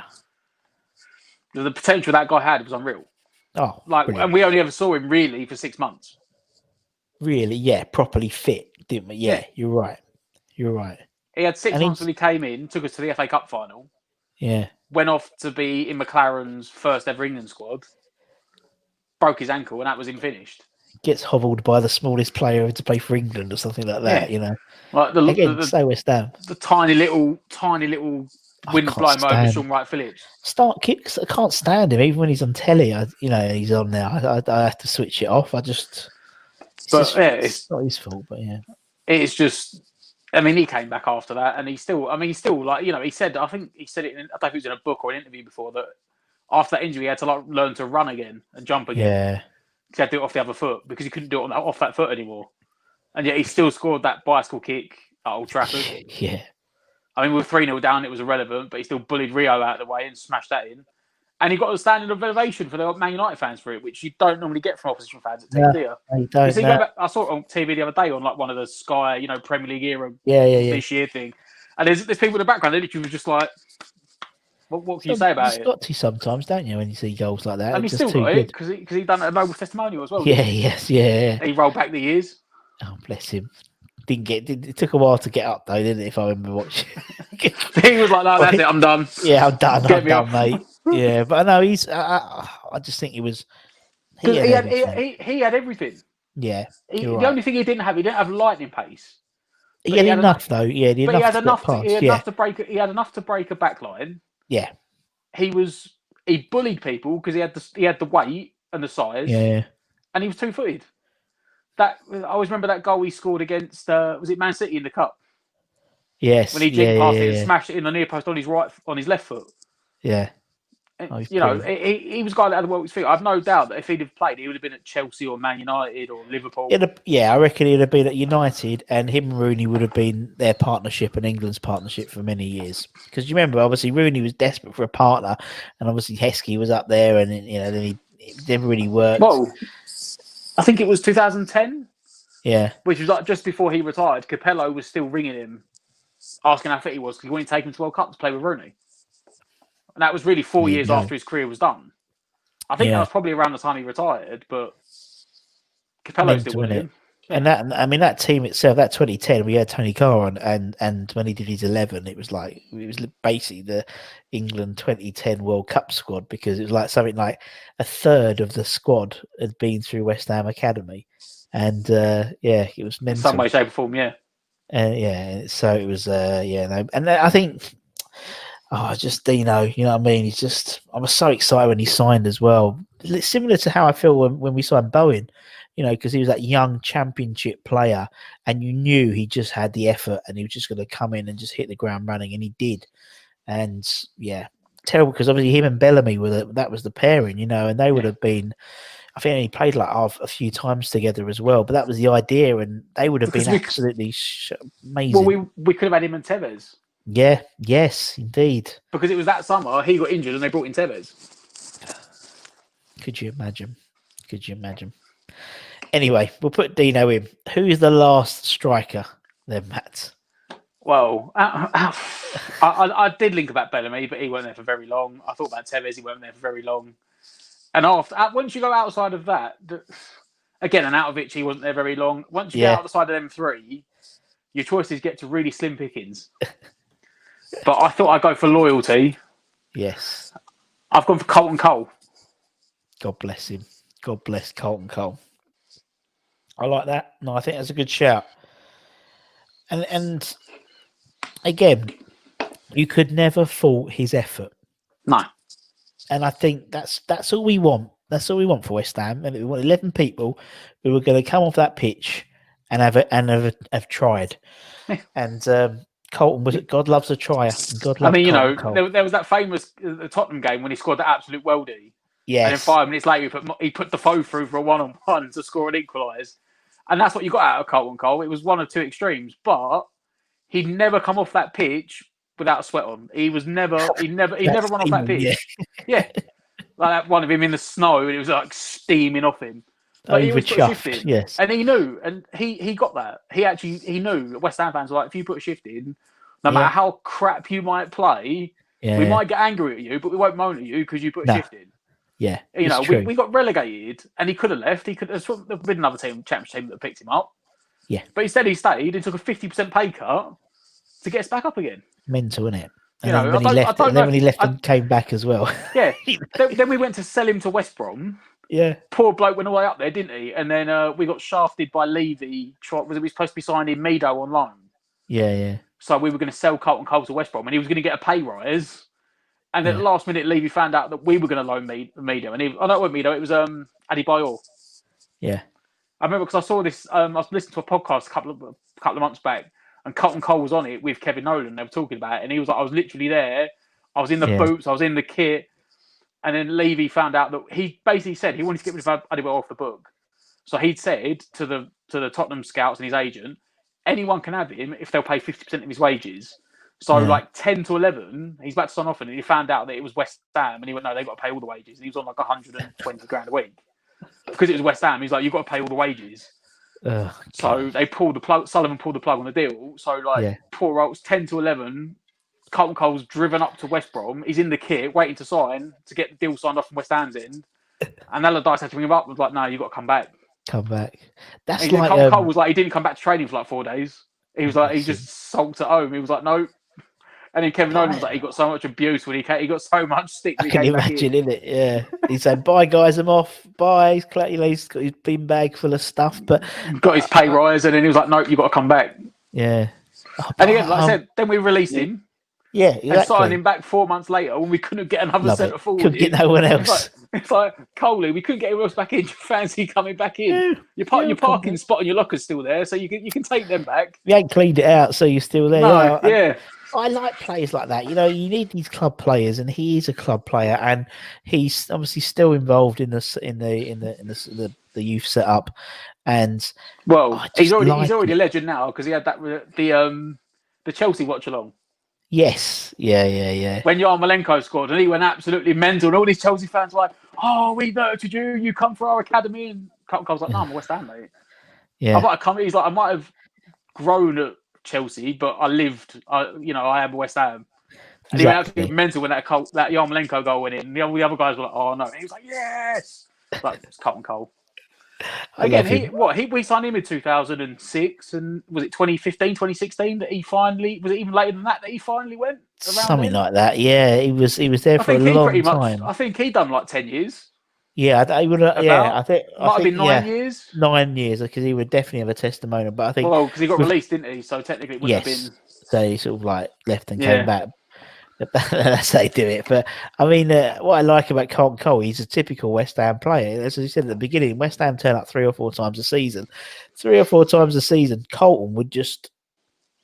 The potential that guy had was unreal. Oh, brilliant. And we only ever saw him really for 6 months. Really, yeah, properly fit, didn't we? Yeah, you're right. He had 6 months when he came in, took us to the FA Cup final. Yeah. Went off to be in McLaren's first ever England squad. Broke his ankle, and that was him finished. Gets hobbled by the smallest player to play for England or something like that, you know. Like so West Ham. The tiny little wind blowing over Sean Wright Phillips. Start kicks. I can't stand him, even when he's on telly. He's on there. I have to switch it off. It's not his fault, but yeah. It's just. I mean, he came back after that, and he's still like, he said. I think he said it. I don't know if it was in a book or an interview before that. After that injury, he had to learn to run again and jump again. Yeah. He had to do it off the other foot because he couldn't do it off that foot anymore. And yet he still scored that bicycle kick at Old Trafford. Yeah. I mean, we were 3-0 down, it was irrelevant, but he still bullied Rio out of the way and smashed that in. And he got a standing ovation for the Man United fans for it, which you don't normally get from opposition fans at teams, do you? You don't, I saw it on TV the other day on like one of the Sky, Premier League era this year thing. And there's people in the background, they literally were just like, what can you say about it? You've got to sometimes, don't you, when you see goals like that? And he still got it because he done a noble testimonial as well. Yeah. He rolled back the years. Oh, bless him. It took a while to get up though, didn't it? If I remember watching. He was like, "No, that's it. I'm done." Yeah, I'm done, mate. Yeah, but I know he's. I just think he was. He had everything. Yeah, the only thing he didn't have lightning pace. He had enough though. Yeah, he had enough to break. He had enough to break a back line. Yeah, he bullied people because he had the weight and the size. Yeah, and he was 2-footed. I always remember that goal he scored against was it Man City in the cup? Yes, when he jigged past it and smashed it in the near post on his left foot. Yeah, he was a guy that had the world at his feet. I've no doubt that if he'd have played, he would have been at Chelsea or Man United or Liverpool. I reckon he'd have been at United, and him and Rooney would have been their partnership and England's partnership for many years. Because you remember, obviously, Rooney was desperate for a partner, and obviously Heskey was up there, and then it never really worked. Well, I think it was 2010. Yeah, which was like just before he retired. Capello was still ringing him, asking how fit he was because he wanted to take him to World Cup to play with Rooney. And that was really 4 years after his career was done. I think that was probably around the time he retired, but Capello still wanted him. And that team itself, that 2010, we had Tony Carr on, and when he did his 11, it was basically the England 2010 World Cup squad, because it was like something like a third of the squad had been through West Ham Academy, and it was mental. In some way, shape, or form, yeah. So it was, and I think, just Dino, you know what I mean? I was so excited when he signed as well. It's similar to how I feel when we signed Bowen. Because he was that young championship player, and you knew he just had the effort, and he was just going to come in and just hit the ground running, and he did. And terrible because obviously him and Bellamy that was the pairing, and they would have been. I think he played a few times together as well, but that was the idea, and they would have been absolutely amazing. Well, we could have had him and Tevez. Yeah, yes, indeed. Because it was that summer he got injured, and they brought in Tevez. Could you imagine? Anyway, we'll put Dino in. Who is the last striker then, Matt? Well, I did link about Bellamy, but he weren't there for very long. I thought about Tevez, he weren't there for very long. And once you go outside of that, again, and Anautovic, he wasn't there very long. Once you get outside of them three, your choices get to really slim pickings. But I thought I'd go for loyalty. Yes. I've gone for Colton Cole. God bless him. God bless Colton Cole. I like that. No, I think that's a good shout. And again, you could never fault his effort. No. And I think that's all we want. That's all we want for West Ham. And we want 11 people who are going to come off that pitch and have tried. And Colton was it? God loves a trier. And God loves Colton. There was that famous Tottenham game when he scored that absolute worldie. Yes. And then 5 minutes later, he put Defoe through for a 1-on-1 to score an equalise. And that's what you got out of Colton Cole. It was one of two extremes, but he'd never come off that pitch without a sweat on. He never run off that pitch. Yeah. Like that one of him in the snow, and it was like steaming off him. But he was put a shift in. Yes. And he knew, and he got that. He knew. West Ham fans were like, if you put a shift in, no matter how crap you might play, we might get angry at you, but we won't moan at you because you put a shift in. Yeah. We got relegated, and he could have left. He could have been another championship team that picked him up. Yeah. But instead he stayed and took a 50% pay cut to get us back up again. Mental, isn't it? And then when he left and came back as well. Yeah. Then we went to sell him to West Brom. Yeah. Poor bloke went all the way up there, didn't he? And then we got shafted by Levy. Was it supposed to be signing Mido on loan? Yeah, yeah. So we were going to sell Colton Cole to West Brom, and he was going to get a pay rise. And then at the last minute, Levy found out that we were going to loan Mido. And it wasn't Mido, it was Adebayor. Yeah. I remember because I saw this, I was listening to a podcast a couple of months back, and Colton Cole was on it with Kevin Nolan. They were talking about it, and he was like, I was literally there. I was in the boots, I was in the kit. And then Levy found out that he basically said he wanted to get rid of Adebayor off the book. So he'd said to the Tottenham scouts and his agent, anyone can have him if they'll pay 50% of his wages. So like 10 to 11, he's about to sign off, and he found out that it was West Ham, and he went, no, they've got to pay all the wages. And he was on like 120 grand a week. Because it was West Ham, he's like, you've got to pay all the wages. So they pulled the plug. Sullivan pulled the plug on the deal. So poor old 10 to 11, Colton Cole's driven up to West Brom. He's in the kit, waiting to sign to get the deal signed off from West Ham's end. And Allardyce had to bring him up. Was like, no, you've got to come back. Come back. That's and like Cole was like, he didn't come back to training for like 4 days. He was like, he just sulked at home. He was like, no. And then Kevin Nolan was like, he got so much abuse when he came. He got so much stick. I can imagine, innit? Yeah. He said, bye, guys, I'm off. Bye. He's got his bin bag full of stuff. But got his pay rise. And then he was like, nope, you've got to come back. Yeah. And again, like I said, then we released him. Yeah, exactly. And signed him back 4 months later when we couldn't get another centre forward. Couldn't get no one else. It's like Coley, we couldn't get anyone else back in. Do you fancy coming back in? Your parking spot and your locker's still there, so you can take them back. You ain't cleaned it out, so you're still there. No, yeah. I like players like that. You know, you need these club players, and he is a club player, and he's obviously still involved in the youth setup. And he's already a legend now because he had that the Chelsea watch along. Yes, yeah. When Yarmolenko scored, and he went absolutely mental, and all these Chelsea fans were like, "Oh, we nurtured you. You come for our academy." And Colton was like, "No, I'm a West Ham, mate." Yeah, He's like, I might have grown at Chelsea, but I am West Ham. And he went absolutely mental when that Yarmolenko goal went in. And the other guys were like, "Oh no!" And he was like, "Yes!" Like it's Colton Cole. Again, we signed him in 2006, and was it 2015, 2016 that he finally, was it even later than that he finally went? Something like that, yeah. He was there for a long time. I think he'd done like 10 years. Yeah, I would. I think might have been 9 years. 9 years, because he would definitely have a testimonial. But I think because he got released, didn't he? So technically, it wouldn't have been. So he sort of like left and came back. That's how they do it. But I mean, what I like about Colton Cole, he's a typical West Ham player. As you said at the beginning, West Ham turn up 3 or 4 times a season. 3 or 4 times a season, Colton would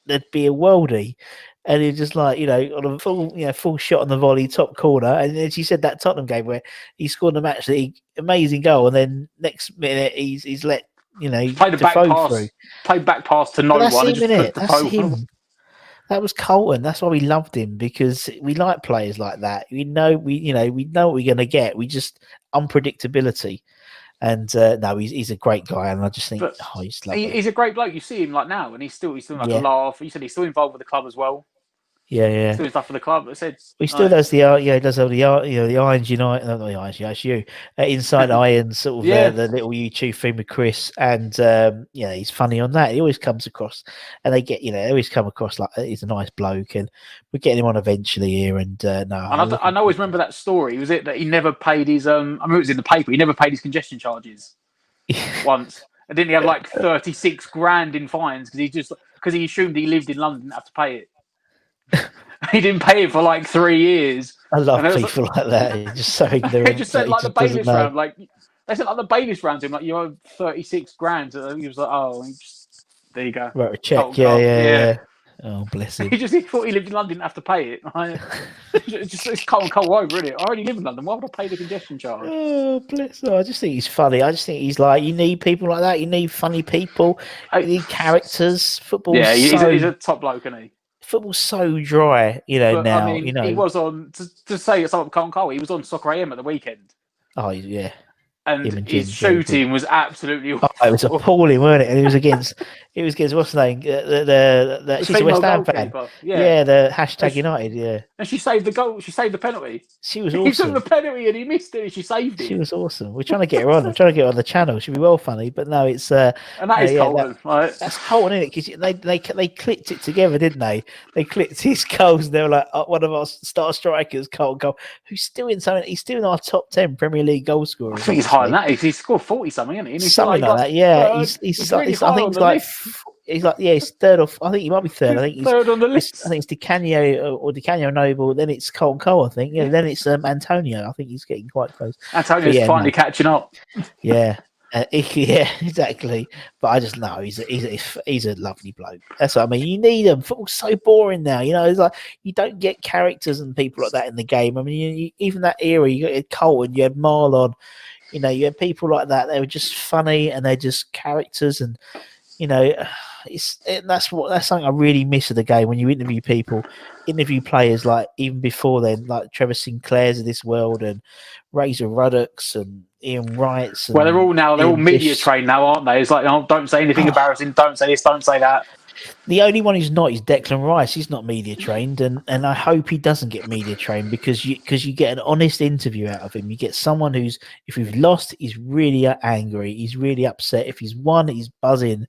there'd be a worldie, and he'd just like, on a full shot on the volley, top corner. And as you said, that Tottenham game where he scored an absolutely amazing goal, and then next minute he's let played a back pass to no one. That's him. That was Colton. That's why we loved him, because we like players like that. We know what we're going to get. We just unpredictability. And he's a great guy, and I just think he's a great bloke. You see him like now, and he's still like a laugh. You said he's still involved with the club as well. Yeah. Still doing stuff for the club. It said he still does the does all the Irons United, not the Irons, that's you. Inside Irons, sort of the little YouTube thing with Chris, and he's funny on that. He always comes across, and they always come across like he's a nice bloke, and we're getting him on eventually here. And I always remember that story. Was it that he never paid his? I mean, it was in the paper. He never paid his congestion charges once. And didn't he have like 36 grand in fines because he assumed he lived in London and had to pay it. He didn't pay it for like 3 years. I love people like that. It's just so ignorant. They just said like the bailiffs round. Like they said like the bailiffs round to him. Like you owe 36 grand. He was like, oh, there you go. Wrote a check. Yeah. Oh, bless him. He thought he lived in London, didn't have to pay it. It's cold over, isn't it? I already live in London. Why would I pay the congestion charge? Oh, bless him. I just think he's funny. I just think he's like, you need people like that. You need funny people. You need characters. Football's he's a top bloke, isn't he? Football's so dry, now. I mean, he was on, to say something Colin Cole, he was on Soccer AM at the weekend. Oh, yeah. And his shooting was absolutely awful. Oh, it was appalling, wasn't it? And it was against what's the name? She's a West Ham fan. Yeah, the hashtag United. Yeah, and she saved the goal. She saved the penalty. She was awesome. He took the penalty and he missed it. And she saved it. She was awesome. We're trying to get her on. I'm trying to get her on the channel. She'd be well funny, but no, it's and that is Colton, right? That's Colton, isn't it? Because they clicked it together, didn't they? They clicked his goals. And they were like, one of our star strikers, Colton Cole, who's still in something. He's still in our top 10 Premier League goal scorers. I think he's higher than that. He's scored 40 something, isn't he? Something like that. Yeah, he's I think he's third off. I think he might be third. I think he's third on the list. I think it's DiCanio Noble. Then it's Colton Cole. I think. Yeah. Then it's Antonio. I think he's getting quite close. Antonio's finally catching up. Yeah. Yeah, exactly. But I just know he's a lovely bloke. That's what I mean. You need him. Football's so boring now. It's like you don't get characters and people like that in the game. I mean, even that era, you got Colton, you had Marlon. You had people like that. They were just funny and they're just characters, and that's something I really miss of the game. When you interview players like even before then, like Trevor Sinclair's of this world and Razor Ruddocks and Ian Wrights. Well, they're all media trained now, aren't they? It's like, oh, don't say anything embarrassing. Don't say this. Don't say that. The only one who's not is Declan Rice. He's not media trained, and I hope he doesn't get media trained because you get an honest interview out of him. You get someone who's, if we've lost, he's really angry. He's really upset. If he's won, he's buzzing,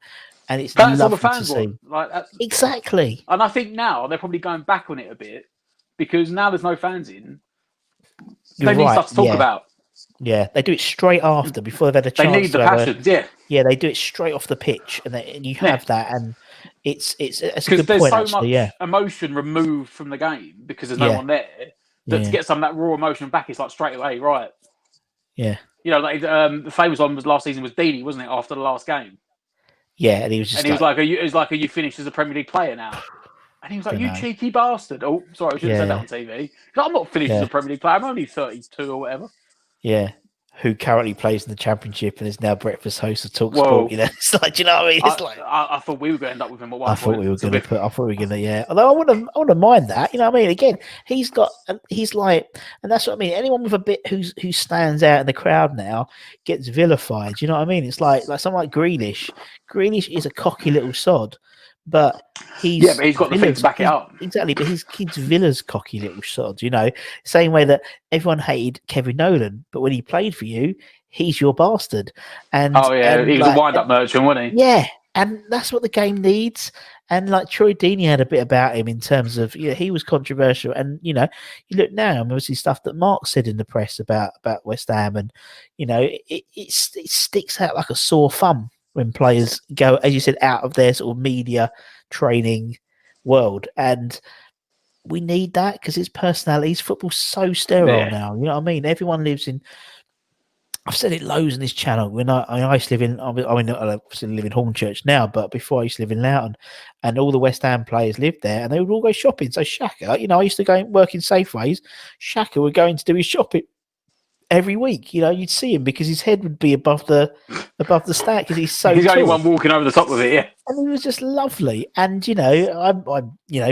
and that's all the fans want. Exactly. And I think now they're probably going back on it a bit because now there's no fans in. They need stuff to talk about. Yeah, they do it straight after before they've had a chance. They need the passion. Yeah, they do it straight off the pitch, and you have that and. It's a good there's point, so actually, much emotion removed from the game because there's no one there. That to get some of that raw emotion back, it's like straight away, right? Yeah. The famous one was last season was Deeney, wasn't it? After the last game. Yeah, and he was just. And he was like, "Are you finished as a Premier League player now?" And he was like, "You cheeky bastard!" Oh, sorry, I shouldn't have said that on TV. I'm not finished as a Premier League player. I'm only 32 or whatever. Yeah. Who currently plays in the Championship and is now breakfast host of TalkSport? It's like, do you know what I mean? It's I thought we were going to end up with him at one point. I thought we were going to, yeah. Although I wouldn't mind that. You know what I mean? Again, he's like, and that's what I mean. Anyone with a bit who stands out in the crowd now gets vilified. You know what I mean? It's like someone like Grealish. Grealish is a cocky little sod. But he's got the thing to back it up. Exactly, but he's Villa's cocky little sod, Same way that everyone hated Kevin Nolan, but when he played for you, he's your bastard. And he was a wind-up merchant, wasn't he? Yeah, and that's what the game needs. And like Troy Deeney had a bit about him in terms of he was controversial, and you look now, obviously stuff that Mark said in the press about West Ham, and it sticks out like a sore thumb when players go, as you said, out of their sort of media training world. And we need that because it's personalities. Football's so sterile now. You know what I mean? Everyone lives in... I've said it loads on this channel. When I used to live in... I obviously live in Hornchurch now, but before I used to live in Loughton, and all the West Ham players lived there, and they would all go shopping. So Shaka, I used to go and work in Safeways. Shaka would go in to do his shopping every week. You'd see him because his head would be above the stack because he's so. He's the tall. only one walking over the top of it, yeah. And he was just lovely. And I'm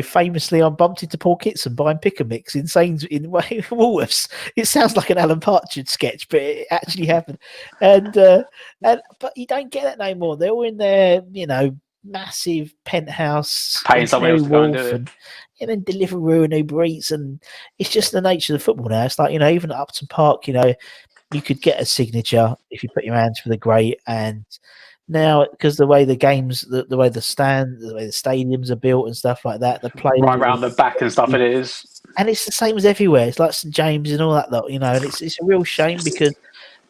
famously I bumped into Paul Kitson buying pick a mix in Woolworths. It sounds like an Alan Partridge sketch, but it actually happened. And but you don't get that no more. They're all in their massive penthouse, paying someone else to go and do it. And then Deliveroo and Uber Eats, and it's just the nature of the football now. It's like, even at Upton Park, you could get a signature if you put your hands for the great. And now, because the way the games, the way the stadiums are built and stuff like that, the players right around the back and stuff, it is. And it's the same as everywhere. It's like St James and all that lot, and it's a real shame because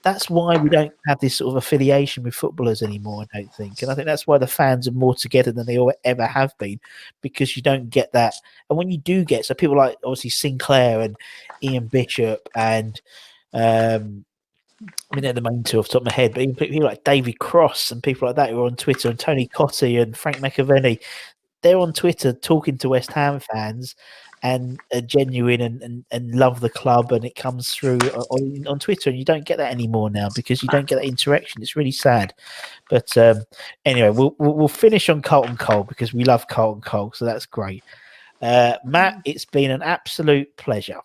that's why we don't have this sort of affiliation with footballers anymore, I don't think. And I think that's why the fans are more together than they ever have been, because you don't get that. And when you do get, so people like, obviously, Sinclair and Ian Bishop and, they're the main two off the top of my head, but even people like David Cross and people like that who are on Twitter, and Tony Cottee and Frank McAvenny, they're on Twitter talking to West Ham fans and are genuine and love the club, and it comes through on Twitter, and you don't get that anymore now because you don't get that interaction. It's really sad. But anyway, we'll finish on Carlton Cole because we love Carlton Cole, so that's great. Matt, it's been an absolute pleasure.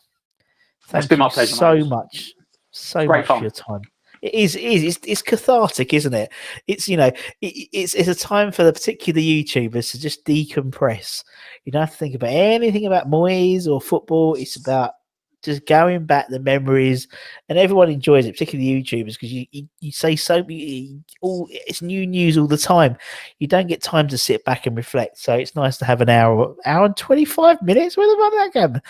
Thank you so much for your time. It is. It's cathartic, isn't it? It's it's a time for the particular YouTubers to just decompress. You don't have to think about anything about Moyes or football. It's about just going back the memories, and everyone enjoys it, particularly YouTubers, because you say it's new news all the time. You don't get time to sit back and reflect, so it's nice to have an hour and 25 minutes. Where the fuck that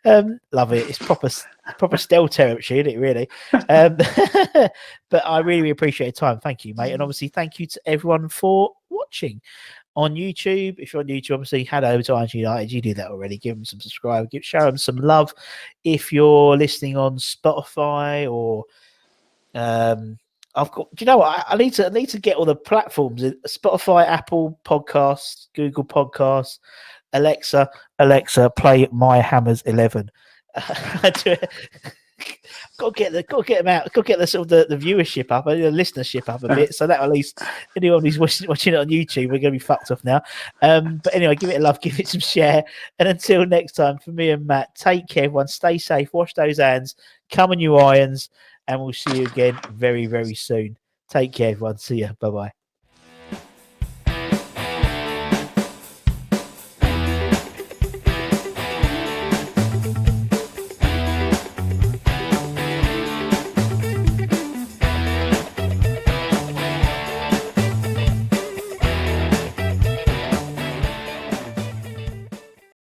come? Love it. It's proper Stell territory, isn't it? Really. But I really appreciate your time. Thank you, mate, and obviously thank you to everyone for watching on YouTube. If you're on YouTube, obviously head over to Untitled United. You do that already. Give them some subscribe. Show them some love. If you're listening on Spotify or I've got. Do you know what? I need to get all the platforms: Spotify, Apple Podcasts, Google Podcasts, Alexa, play My Hammers 11. Got to get them out. Got to get the sort of the viewership up, the listenership up a bit, so that at least anyone who's watching it on YouTube, we're going to be fucked off now. But anyway, give it a love, give it some share, and until next time, for me and Matt, take care, everyone. Stay safe, wash those hands, come on you irons, and we'll see you again very, very soon. Take care, everyone. See ya. Bye bye.